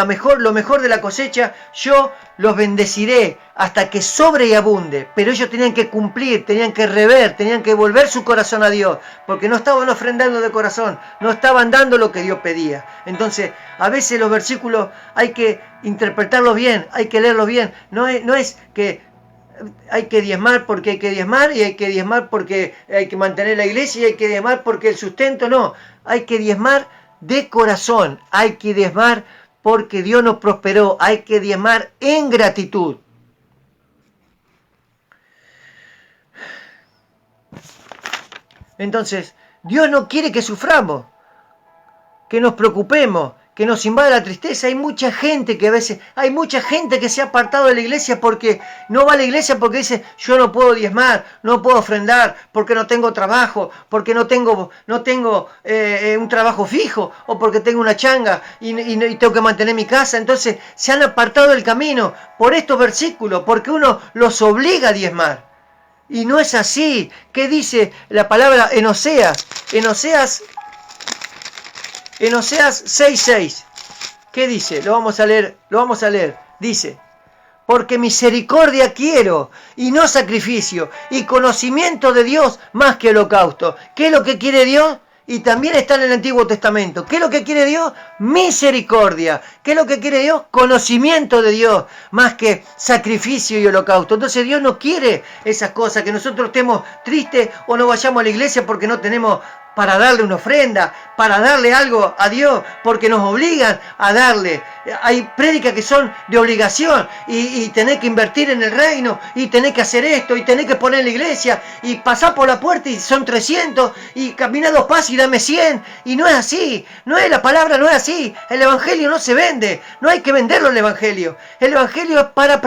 [SPEAKER 1] mejor de la cosecha, yo los bendeciré hasta que sobre y abunde. Pero ellos tenían que cumplir, tenían que tenían que volver su corazón a Dios, porque no estaban ofrendando de corazón, no estaban dando lo que Dios pedía. Entonces, a veces los versículos hay que interpretarlos bien, hay que leerlos bien. No es que hay que diezmar porque hay que diezmar, y hay que diezmar porque hay que mantener la iglesia, y hay que diezmar porque el sustento. No, hay que diezmar de corazón, hay que diezmar porque Dios nos prosperó, hay que diezmar en gratitud. Entonces, Dios no quiere que suframos, que nos preocupemos, que nos invada la tristeza. Hay mucha gente que se ha apartado de la iglesia porque no va a la iglesia, porque dice, yo no puedo diezmar, no puedo ofrendar, porque no tengo trabajo, porque no tengo un trabajo fijo, o porque tengo una changa y tengo que mantener mi casa. Entonces se han apartado del camino por estos versículos, porque uno los obliga a diezmar. Y no es así. ¿Qué dice la palabra en Oseas? En Oseas 6:6, ¿qué dice? Lo vamos a leer. Dice, porque misericordia quiero y no sacrificio, y conocimiento de Dios más que holocausto. ¿Qué es lo que quiere Dios? Y también está en el Antiguo Testamento. ¿Qué es lo que quiere Dios? Misericordia. ¿Qué es lo que quiere Dios? Conocimiento de Dios, más que sacrificio y holocausto. Entonces Dios no quiere esas cosas, que nosotros estemos tristes o no vayamos a la iglesia porque no tenemos para darle una ofrenda, para darle algo a Dios, porque nos obligan a darle. Hay prédicas que son de obligación, y tenés que invertir en el reino, y tenés que hacer esto, y tenés que poner en la iglesia, y pasar por la puerta y son 300, y caminar 2 pasos y dame 100, y no es así. La palabra no es así. El evangelio no se vende, no hay que venderlo el evangelio. El evangelio es para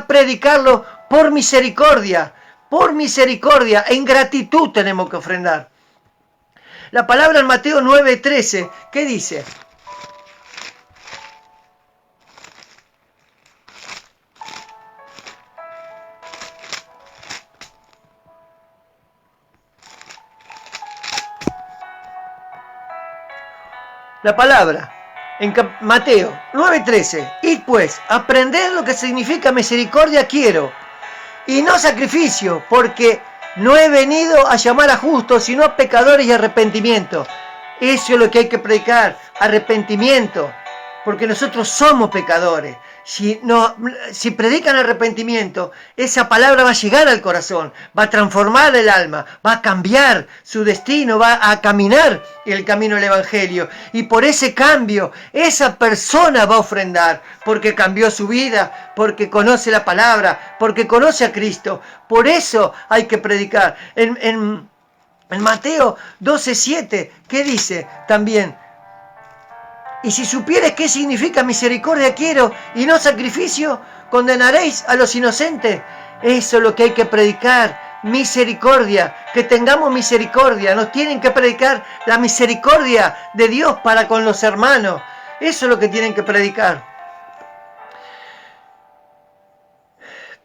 [SPEAKER 1] predicarlo por misericordia. Por misericordia, en gratitud tenemos que ofrendar. La palabra en Mateo 9:13, ¿qué dice? La palabra en Mateo 9:13, id pues, aprended lo que significa misericordia quiero, y no sacrificio, porque no he venido a llamar a justos, sino a pecadores y arrepentimiento. Eso es lo que hay que predicar, arrepentimiento, porque nosotros somos pecadores. Si predican arrepentimiento, esa palabra va a llegar al corazón, va a transformar el alma, va a cambiar su destino, va a caminar el camino del evangelio. Y por ese cambio, esa persona va a ofrendar, porque cambió su vida, porque conoce la palabra, porque conoce a Cristo. Por eso hay que predicar. En Mateo 12:7, ¿qué dice también? Y si supieres qué significa misericordia quiero y no sacrificio, condenaréis a los inocentes. Eso es lo que hay que predicar, misericordia, que tengamos misericordia. Nos tienen que predicar la misericordia de Dios para con los hermanos. Eso es lo que tienen que predicar.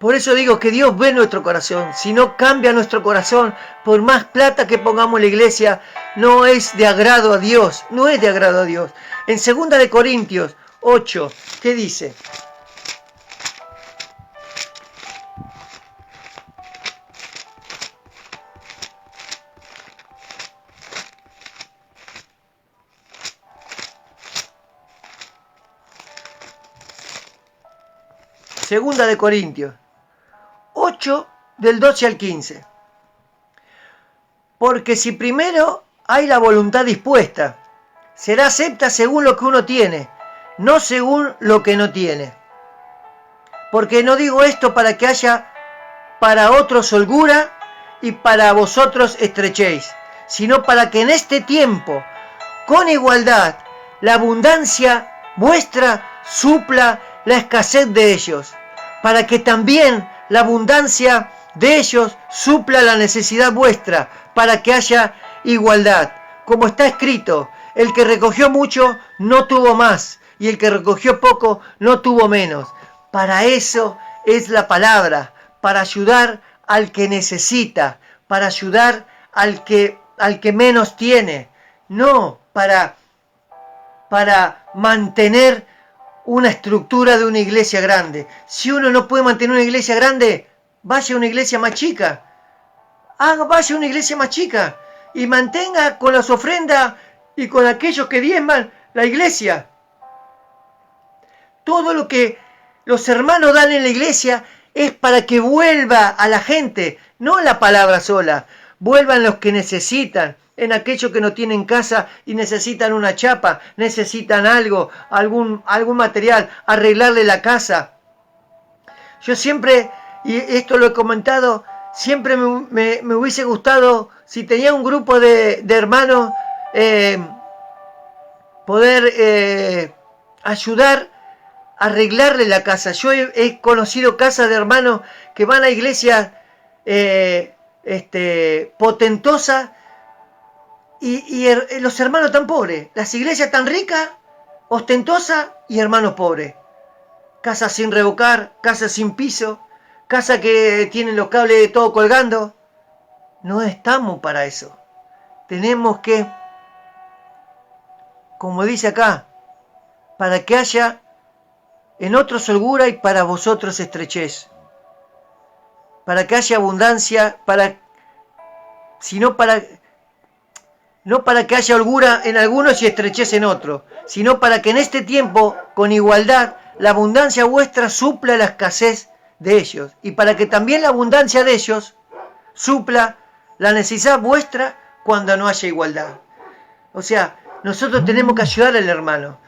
[SPEAKER 1] Por eso digo que Dios ve nuestro corazón. Si no cambia nuestro corazón, por más plata que pongamos en la iglesia, no es de agrado a Dios. No es de agrado a Dios. En 2 de Corintios 8, ¿qué dice? Segunda de Corintios 8, del 12 al 15. Porque si primero hay la voluntad dispuesta, será acepta según lo que uno tiene, no según lo que no tiene. Porque no digo esto para que haya para otros holgura y para vosotros estrechéis, sino para que en este tiempo, con igualdad, la abundancia vuestra supla la escasez de ellos, para que también la abundancia de ellos supla la necesidad vuestra, para que haya igualdad. Como está escrito, el que recogió mucho no tuvo más, y el que recogió poco no tuvo menos. Para eso es la palabra, para ayudar al que necesita, para ayudar al que menos tiene, no para mantener una estructura de una iglesia grande. Si uno no puede mantener una iglesia grande, vaya a una iglesia más chica. Vaya a una iglesia más chica y mantenga con las ofrendas y con aquellos que diezman la iglesia. Todo lo que los hermanos dan en la iglesia es para que vuelva a la gente, no la palabra sola. Vuelvan los que necesitan, en aquellos que no tienen casa y necesitan una chapa, necesitan algo, algún material, arreglarle la casa. Yo siempre, y esto lo he comentado, siempre me hubiese gustado, si tenía un grupo de hermanos, poder ayudar a arreglarle la casa. Yo he conocido casas de hermanos que van a iglesias potentosas y los hermanos tan pobres. Las iglesias tan ricas, ostentosas y hermanos pobres. Casas sin revocar, casas sin piso, casas que tienen los cables todo colgando. No estamos para eso. Tenemos que, como dice acá, para que haya en otros holgura y para vosotros estrechez. Para que haya abundancia, no para que haya holgura en algunos y estrechez en otros, sino para que en este tiempo, con igualdad, la abundancia vuestra supla la escasez de ellos, y para que también la abundancia de ellos supla la necesidad vuestra cuando no haya igualdad. O sea, nosotros tenemos que ayudar al hermano.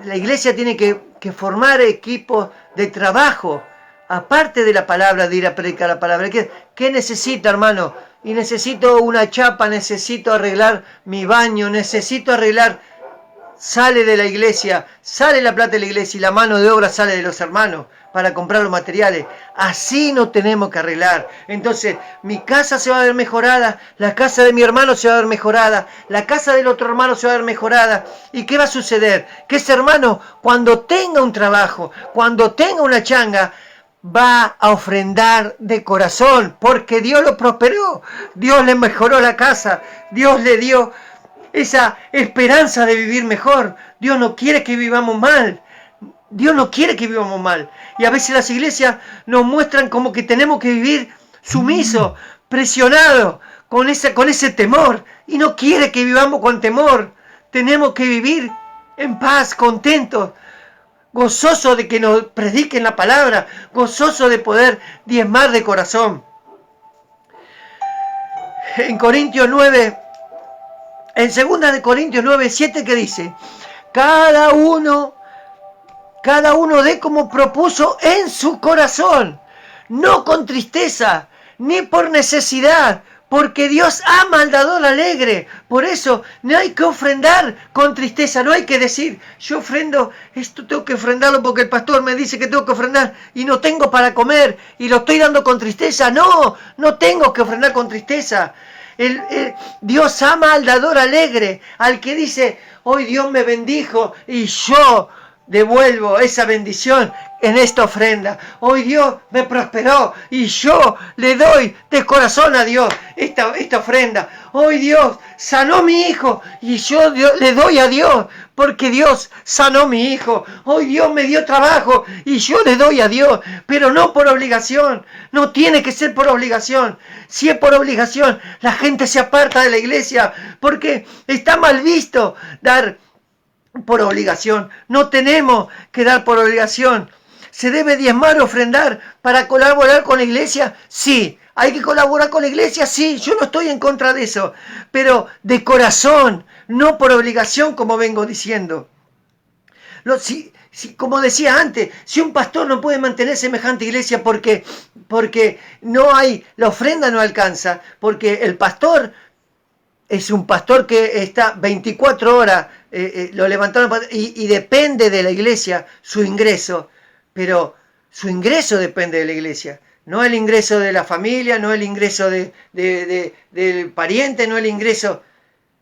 [SPEAKER 1] La iglesia tiene que formar equipos de trabajo, aparte de la palabra, de ir a predicar la palabra. ¿Qué necesita, hermano? Y necesito una chapa, necesito arreglar mi baño, necesito arreglar. Sale de la iglesia, sale la plata de la iglesia y la mano de obra sale de los hermanos para comprar los materiales. Así nos tenemos que arreglar. Entonces, mi casa se va a ver mejorada, la casa de mi hermano se va a ver mejorada, la casa del otro hermano se va a ver mejorada. ¿Y qué va a suceder? Que ese hermano, cuando tenga un trabajo, cuando tenga una changa, va a ofrendar de corazón, porque Dios lo prosperó, Dios le mejoró la casa, Dios le dio esa esperanza de vivir mejor. Dios no quiere que vivamos mal. Dios no quiere que vivamos mal. Y a veces las iglesias nos muestran como que tenemos que vivir sumisos, presionados, con ese temor. Y no quiere que vivamos con temor. Tenemos que vivir en paz, contentos, gozosos de que nos prediquen la palabra, gozosos de poder diezmar de corazón. En Corintios 9, en 2 de Corintios 9, 7, que dice: cada uno dé como propuso en su corazón, no con tristeza, ni por necesidad, porque Dios ama al dador alegre. Por eso no hay que ofrendar con tristeza, no hay que decir, yo ofrendo, esto tengo que ofrendarlo porque el pastor me dice que tengo que ofrendar y no tengo para comer y lo estoy dando con tristeza. No tengo que ofrendar con tristeza. Dios ama al dador alegre, al que dice, hoy Dios me bendijo y yo devuelvo esa bendición en esta ofrenda. Hoy Dios me prosperó y yo le doy de corazón a Dios esta ofrenda. Hoy Dios sanó mi hijo y yo le doy a Dios porque Dios sanó mi hijo. Hoy Dios me dio trabajo y yo le doy a Dios, pero no por obligación. No tiene que ser por obligación. Si es por obligación, la gente se aparta de la iglesia porque está mal visto dar por obligación. No tenemos que dar por obligación. ¿Se debe diezmar o ofrendar para colaborar con la iglesia? Sí. ¿Hay que colaborar con la iglesia? Sí. Yo no estoy en contra de eso. Pero de corazón, no por obligación, como vengo diciendo. Como decía antes, si un pastor no puede mantener semejante iglesia porque no hay, la ofrenda no alcanza, porque el pastor es un pastor que está 24 horas, lo levantaron y depende de la iglesia su ingreso, pero su ingreso depende de la iglesia, no el ingreso de la familia, no el ingreso del pariente, no el ingreso,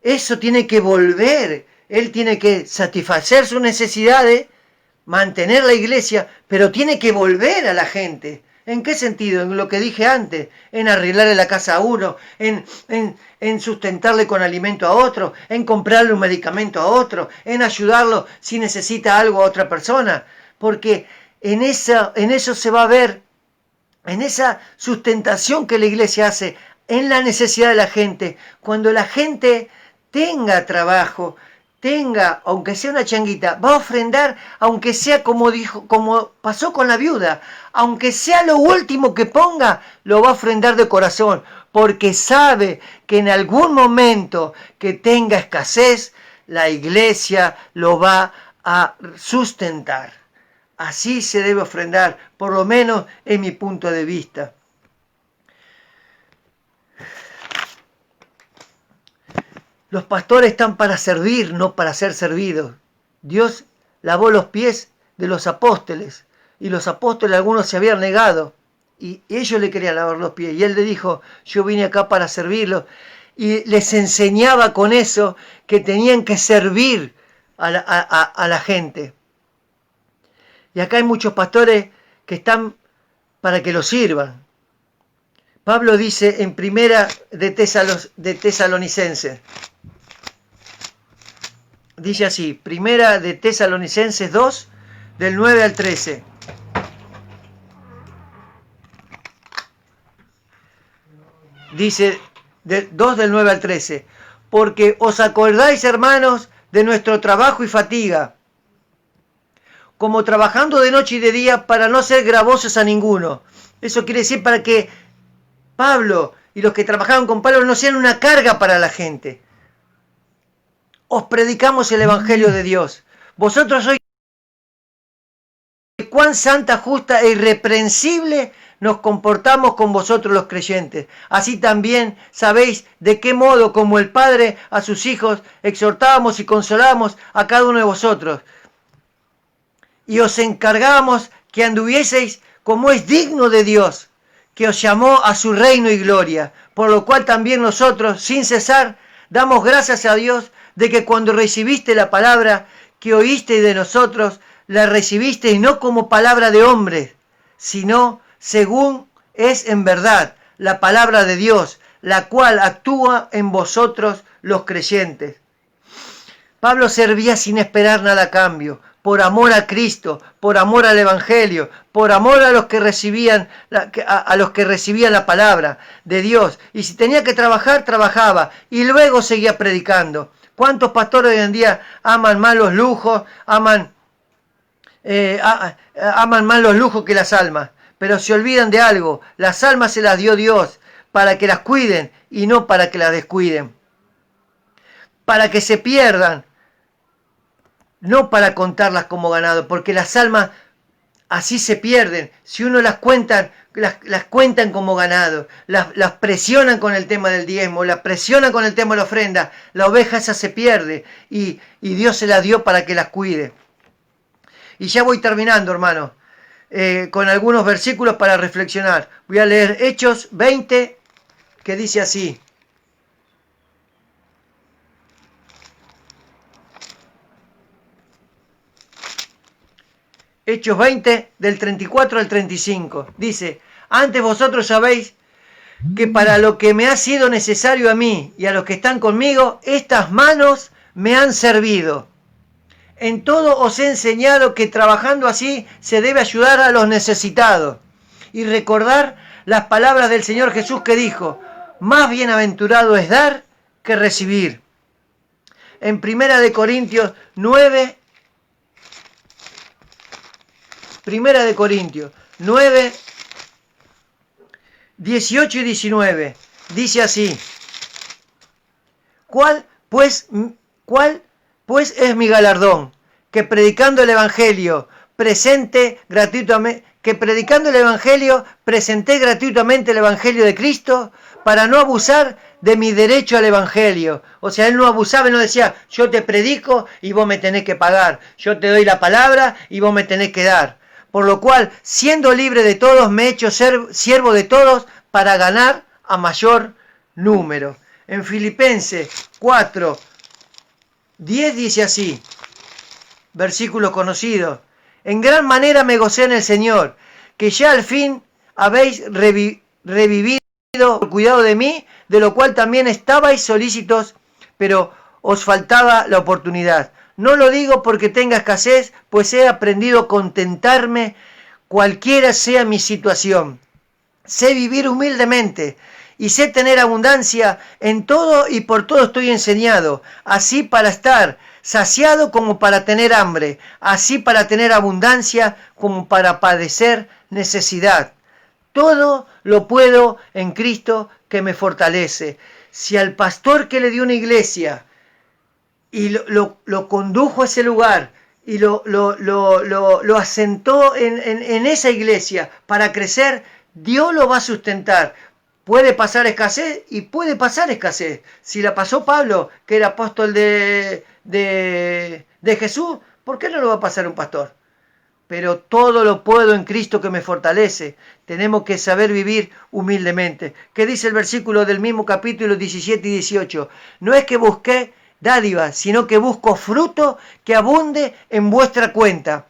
[SPEAKER 1] eso tiene que volver, él tiene que satisfacer sus necesidades, mantener la iglesia, pero tiene que volver a la gente. ¿En qué sentido? En lo que dije antes, en arreglarle la casa a uno, en sustentarle con alimento a otro, en comprarle un medicamento a otro, en ayudarlo si necesita algo a otra persona, porque en eso se va a ver, en esa sustentación que la iglesia hace, en la necesidad de la gente, cuando la gente tenga trabajo, tenga, aunque sea una changuita, va a ofrendar, aunque sea como pasó con la viuda, aunque sea lo último que ponga, lo va a ofrendar de corazón, porque sabe que en algún momento que tenga escasez, la iglesia lo va a sustentar. Así se debe ofrendar, por lo menos en mi punto de vista. Los pastores están para servir, no para ser servidos. Dios lavó los pies de los apóstoles y los apóstoles algunos se habían negado y ellos le querían lavar los pies y él le dijo, yo vine acá para servirlos y les enseñaba con eso que tenían que servir a la gente. Y acá hay muchos pastores que están para que los sirvan. Pablo dice en primera de Tesalonicenses, dice así, primera de Tesalonicenses 2, del 9 al 13. Dice 2 del 9 al 13. Porque os acordáis, hermanos, de nuestro trabajo y fatiga, como trabajando de noche y de día para no ser gravosos a ninguno. Eso quiere decir para que Pablo y los que trabajaban con Pablo no sean una carga para la gente. Os predicamos el Evangelio de Dios. Vosotros sois cuán santa, justa e irreprensible nos comportamos con vosotros los creyentes. Así también sabéis de qué modo, como el Padre a sus hijos, exhortábamos y consolábamos a cada uno de vosotros. Y os encargábamos que anduvieseis como es digno de Dios, que os llamó a su reino y gloria, por lo cual también nosotros, sin cesar, damos gracias a Dios de que cuando recibiste la palabra que oísteis de nosotros, la recibisteis no como palabra de hombres, sino según es en verdad la palabra de Dios, la cual actúa en vosotros los creyentes. Pablo servía sin esperar nada a cambio, por amor a Cristo, por amor al Evangelio, por amor a los que recibían la palabra de Dios. Y si tenía que trabajar, trabajaba y luego seguía predicando. ¿Cuántos pastores hoy en día aman más los lujos, aman más los lujos que las almas? Pero se olvidan de algo, las almas se las dio Dios para que las cuiden y no para que las descuiden. Para que se pierdan, no para contarlas como ganado, porque las almas así se pierden. Si uno las cuentan como ganado, las presionan con el tema del diezmo, las presionan con el tema de la ofrenda, la oveja esa se pierde y Dios se la dio para que las cuide. Y ya voy terminando, hermano, con algunos versículos para reflexionar. Voy a leer Hechos 20, que dice así. Hechos 20, del 34 al 35. Dice, antes vosotros sabéis que para lo que me ha sido necesario a mí y a los que están conmigo, estas manos me han servido. En todo os he enseñado que trabajando así se debe ayudar a los necesitados y recordar las palabras del Señor Jesús que dijo, más bienaventurado es dar que recibir. En 1 Corintios 9, 18 y 19, dice así, ¿cuál pues es mi galardón? Que predicando el Evangelio presenté gratuitamente el Evangelio de Cristo para no abusar de mi derecho al Evangelio. O sea, él no abusaba, él no decía, yo te predico y vos me tenés que pagar, yo te doy la palabra y vos me tenés que dar. Por lo cual, siendo libre de todos, me he hecho siervo de todos para ganar a mayor número. En Filipenses 4, 10 dice así, versículo conocido, en gran manera me gocé en el Señor, que ya al fin habéis revivido por cuidado de mí, de lo cual también estabais solícitos, pero os faltaba la oportunidad. No lo digo porque tenga escasez, pues he aprendido a contentarme cualquiera sea mi situación. Sé vivir humildemente y sé tener abundancia en todo y por todo estoy enseñado, así para estar saciado como para tener hambre, así para tener abundancia como para padecer necesidad. Todo lo puedo en Cristo que me fortalece. Si al pastor que le dio una iglesia y lo condujo a ese lugar y lo asentó en esa iglesia para crecer, Dios lo va a sustentar. Puede pasar escasez y puede pasar escasez. Si la pasó Pablo, que era apóstol de Jesús, ¿por qué no lo va a pasar un pastor? Pero todo lo puedo en Cristo que me fortalece. Tenemos que saber vivir humildemente. ¿Qué dice el versículo del mismo capítulo 17 y 18? No es que busqué dádivas, sino que busco fruto que abunde en vuestra cuenta.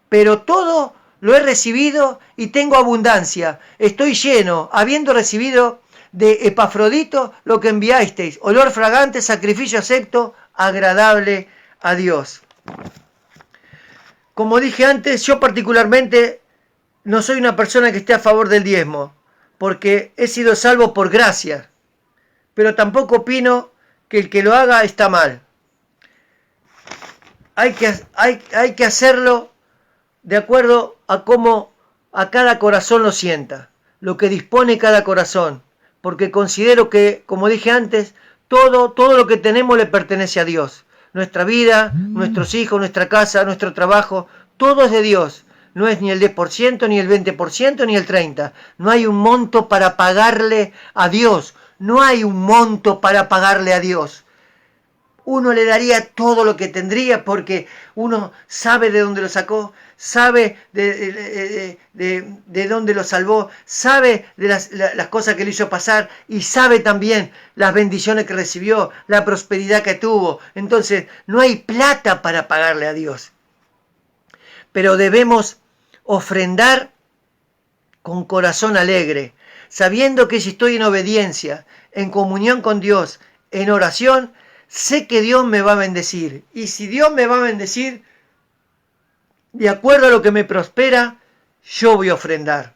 [SPEAKER 1] Pero todo lo he recibido y tengo abundancia. Estoy lleno, habiendo recibido de Epafrodito lo que enviasteis, olor fragante, sacrificio acepto, agradable a Dios. Como dije antes, yo particularmente no soy una persona que esté a favor del diezmo, porque he sido salvo por gracia, pero tampoco opino que el que lo haga está mal. Hay que hacerlo de acuerdo a cómo a cada corazón lo sienta, lo que dispone cada corazón, porque considero que, como dije antes, todo lo que tenemos le pertenece a Dios. Nuestra vida, nuestros hijos, nuestra casa, nuestro trabajo, todo es de Dios. No es ni el 10%, ni el 20%, ni el 30%. No hay un monto para pagarle a Dios. No hay un monto para pagarle a Dios. Uno le daría todo lo que tendría porque uno sabe de dónde lo sacó, sabe de dónde lo salvó, sabe de las cosas que le hizo pasar y sabe también las bendiciones que recibió, la prosperidad que tuvo. Entonces, no hay plata para pagarle a Dios. Pero debemos ofrendar con corazón alegre, sabiendo que si estoy en obediencia, en comunión con Dios, en oración, sé que Dios me va a bendecir. Y si Dios me va a bendecir, de acuerdo a lo que me prospera, yo voy a ofrendar.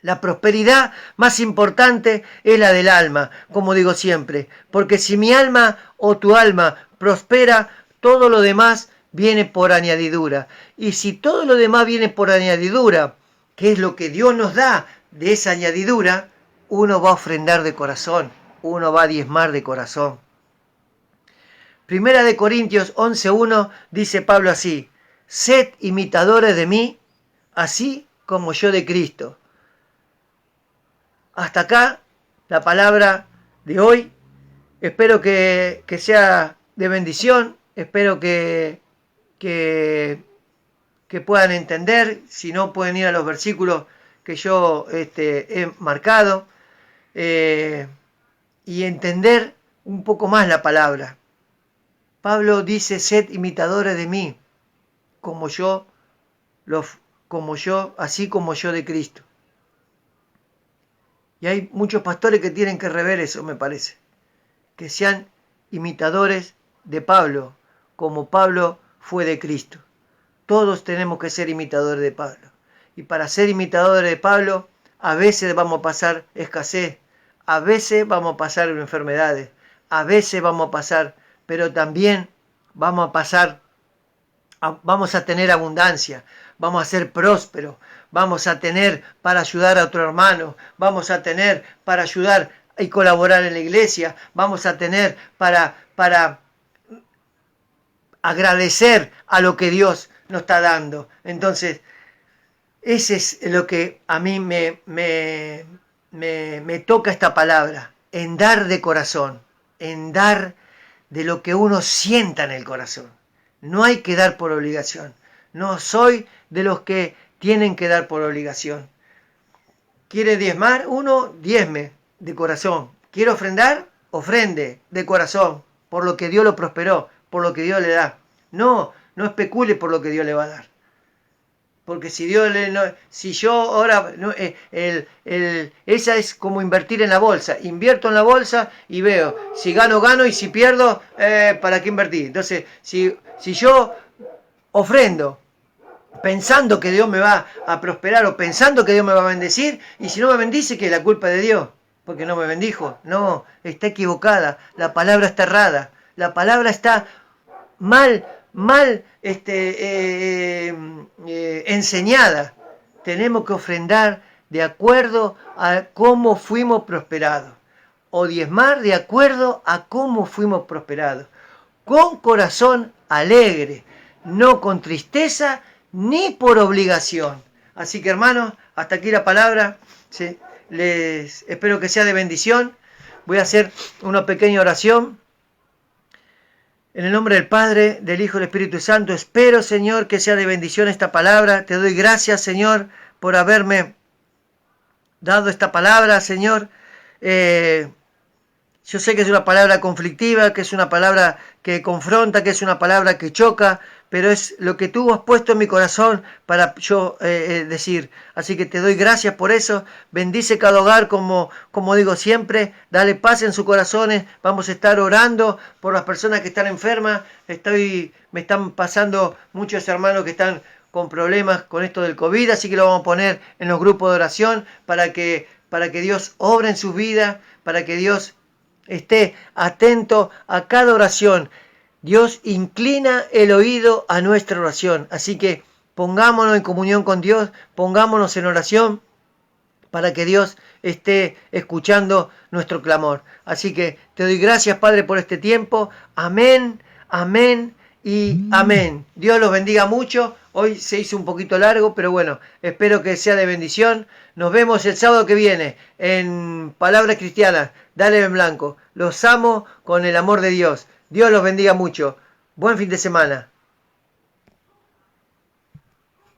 [SPEAKER 1] La prosperidad más importante es la del alma, como digo siempre. Porque si mi alma o tu alma prospera, todo lo demás viene por añadidura. Y si todo lo demás viene por añadidura, que es lo que Dios nos da de esa añadidura, uno va a ofrendar de corazón, uno va a diezmar de corazón. Primera de Corintios 11:1 dice Pablo así, sed imitadores de mí, así como yo de Cristo. Hasta acá la palabra de hoy. Espero que sea de bendición, espero que puedan entender, si no pueden ir a los versículos que yo he marcado y entender un poco más la palabra. Pablo dice, sed imitadores de mí, como yo como yo, así como yo de Cristo. Y hay muchos pastores que tienen que rever eso, me parece. Que sean imitadores de Pablo, como Pablo fue de Cristo. Todos tenemos que ser imitadores de Pablo. Y para ser imitadores de Pablo, a veces vamos a pasar escasez, a veces vamos a pasar enfermedades, a veces vamos a pasar, pero también vamos a tener abundancia, vamos a ser prósperos, vamos a tener para ayudar a otro hermano, vamos a tener para ayudar y colaborar en la iglesia, vamos a tener para agradecer a lo que Dios nos está dando. Entonces, ese es lo que a mí me toca esta palabra, en dar de corazón, en dar de lo que uno sienta en el corazón. No hay que dar por obligación. No soy de los que tienen que dar por obligación. ¿Quiere diezmar? Uno, diezme de corazón. ¿Quiere ofrendar? Ofrende de corazón, por lo que Dios lo prosperó, por lo que Dios le da. No especule por lo que Dios le va a dar. Porque si Dios si yo ahora, esa es como invertir en la bolsa. Invierto en la bolsa y veo, si gano, gano, y si pierdo, ¿para qué invertir? Entonces, si yo ofrendo pensando que Dios me va a prosperar o pensando que Dios me va a bendecir, y si no me bendice, que es la culpa de Dios, porque no me bendijo. No, está equivocada, la palabra está errada, la palabra está mal enseñada. Tenemos que ofrendar de acuerdo a cómo fuimos prosperados, o diezmar de acuerdo a cómo fuimos prosperados, con corazón alegre, no con tristeza ni por obligación. Así que, hermanos, hasta aquí la palabra. ¿Sí? Les espero que sea de bendición. Voy a hacer una pequeña oración. En el nombre del Padre, del Hijo y del Espíritu Santo, espero, Señor, que sea de bendición esta palabra. Te doy gracias, Señor, por haberme dado esta palabra, Señor. Yo sé que es una palabra conflictiva, que es una palabra que confronta, que es una palabra que choca, pero es lo que tú has puesto en mi corazón para yo decir. Así que te doy gracias por eso. Bendice cada hogar, como digo siempre. Dale paz en sus corazones. Vamos a estar orando por las personas que están enfermas. Me están pasando muchos hermanos que están con problemas con esto del COVID, así que lo vamos a poner en los grupos de oración para que Dios obre en sus vidas, para que Dios esté atento a cada oración. Dios inclina el oído a nuestra oración. Así que pongámonos en comunión con Dios, pongámonos en oración para que Dios esté escuchando nuestro clamor. Así que te doy gracias, Padre, por este tiempo. Amén, amén y amén. Dios los bendiga mucho. Hoy se hizo un poquito largo, pero bueno, espero que sea de bendición. Nos vemos el sábado que viene en Palabras Cristianas. Dale en blanco. Los amo con el amor de Dios. Dios los bendiga mucho. Buen fin de semana.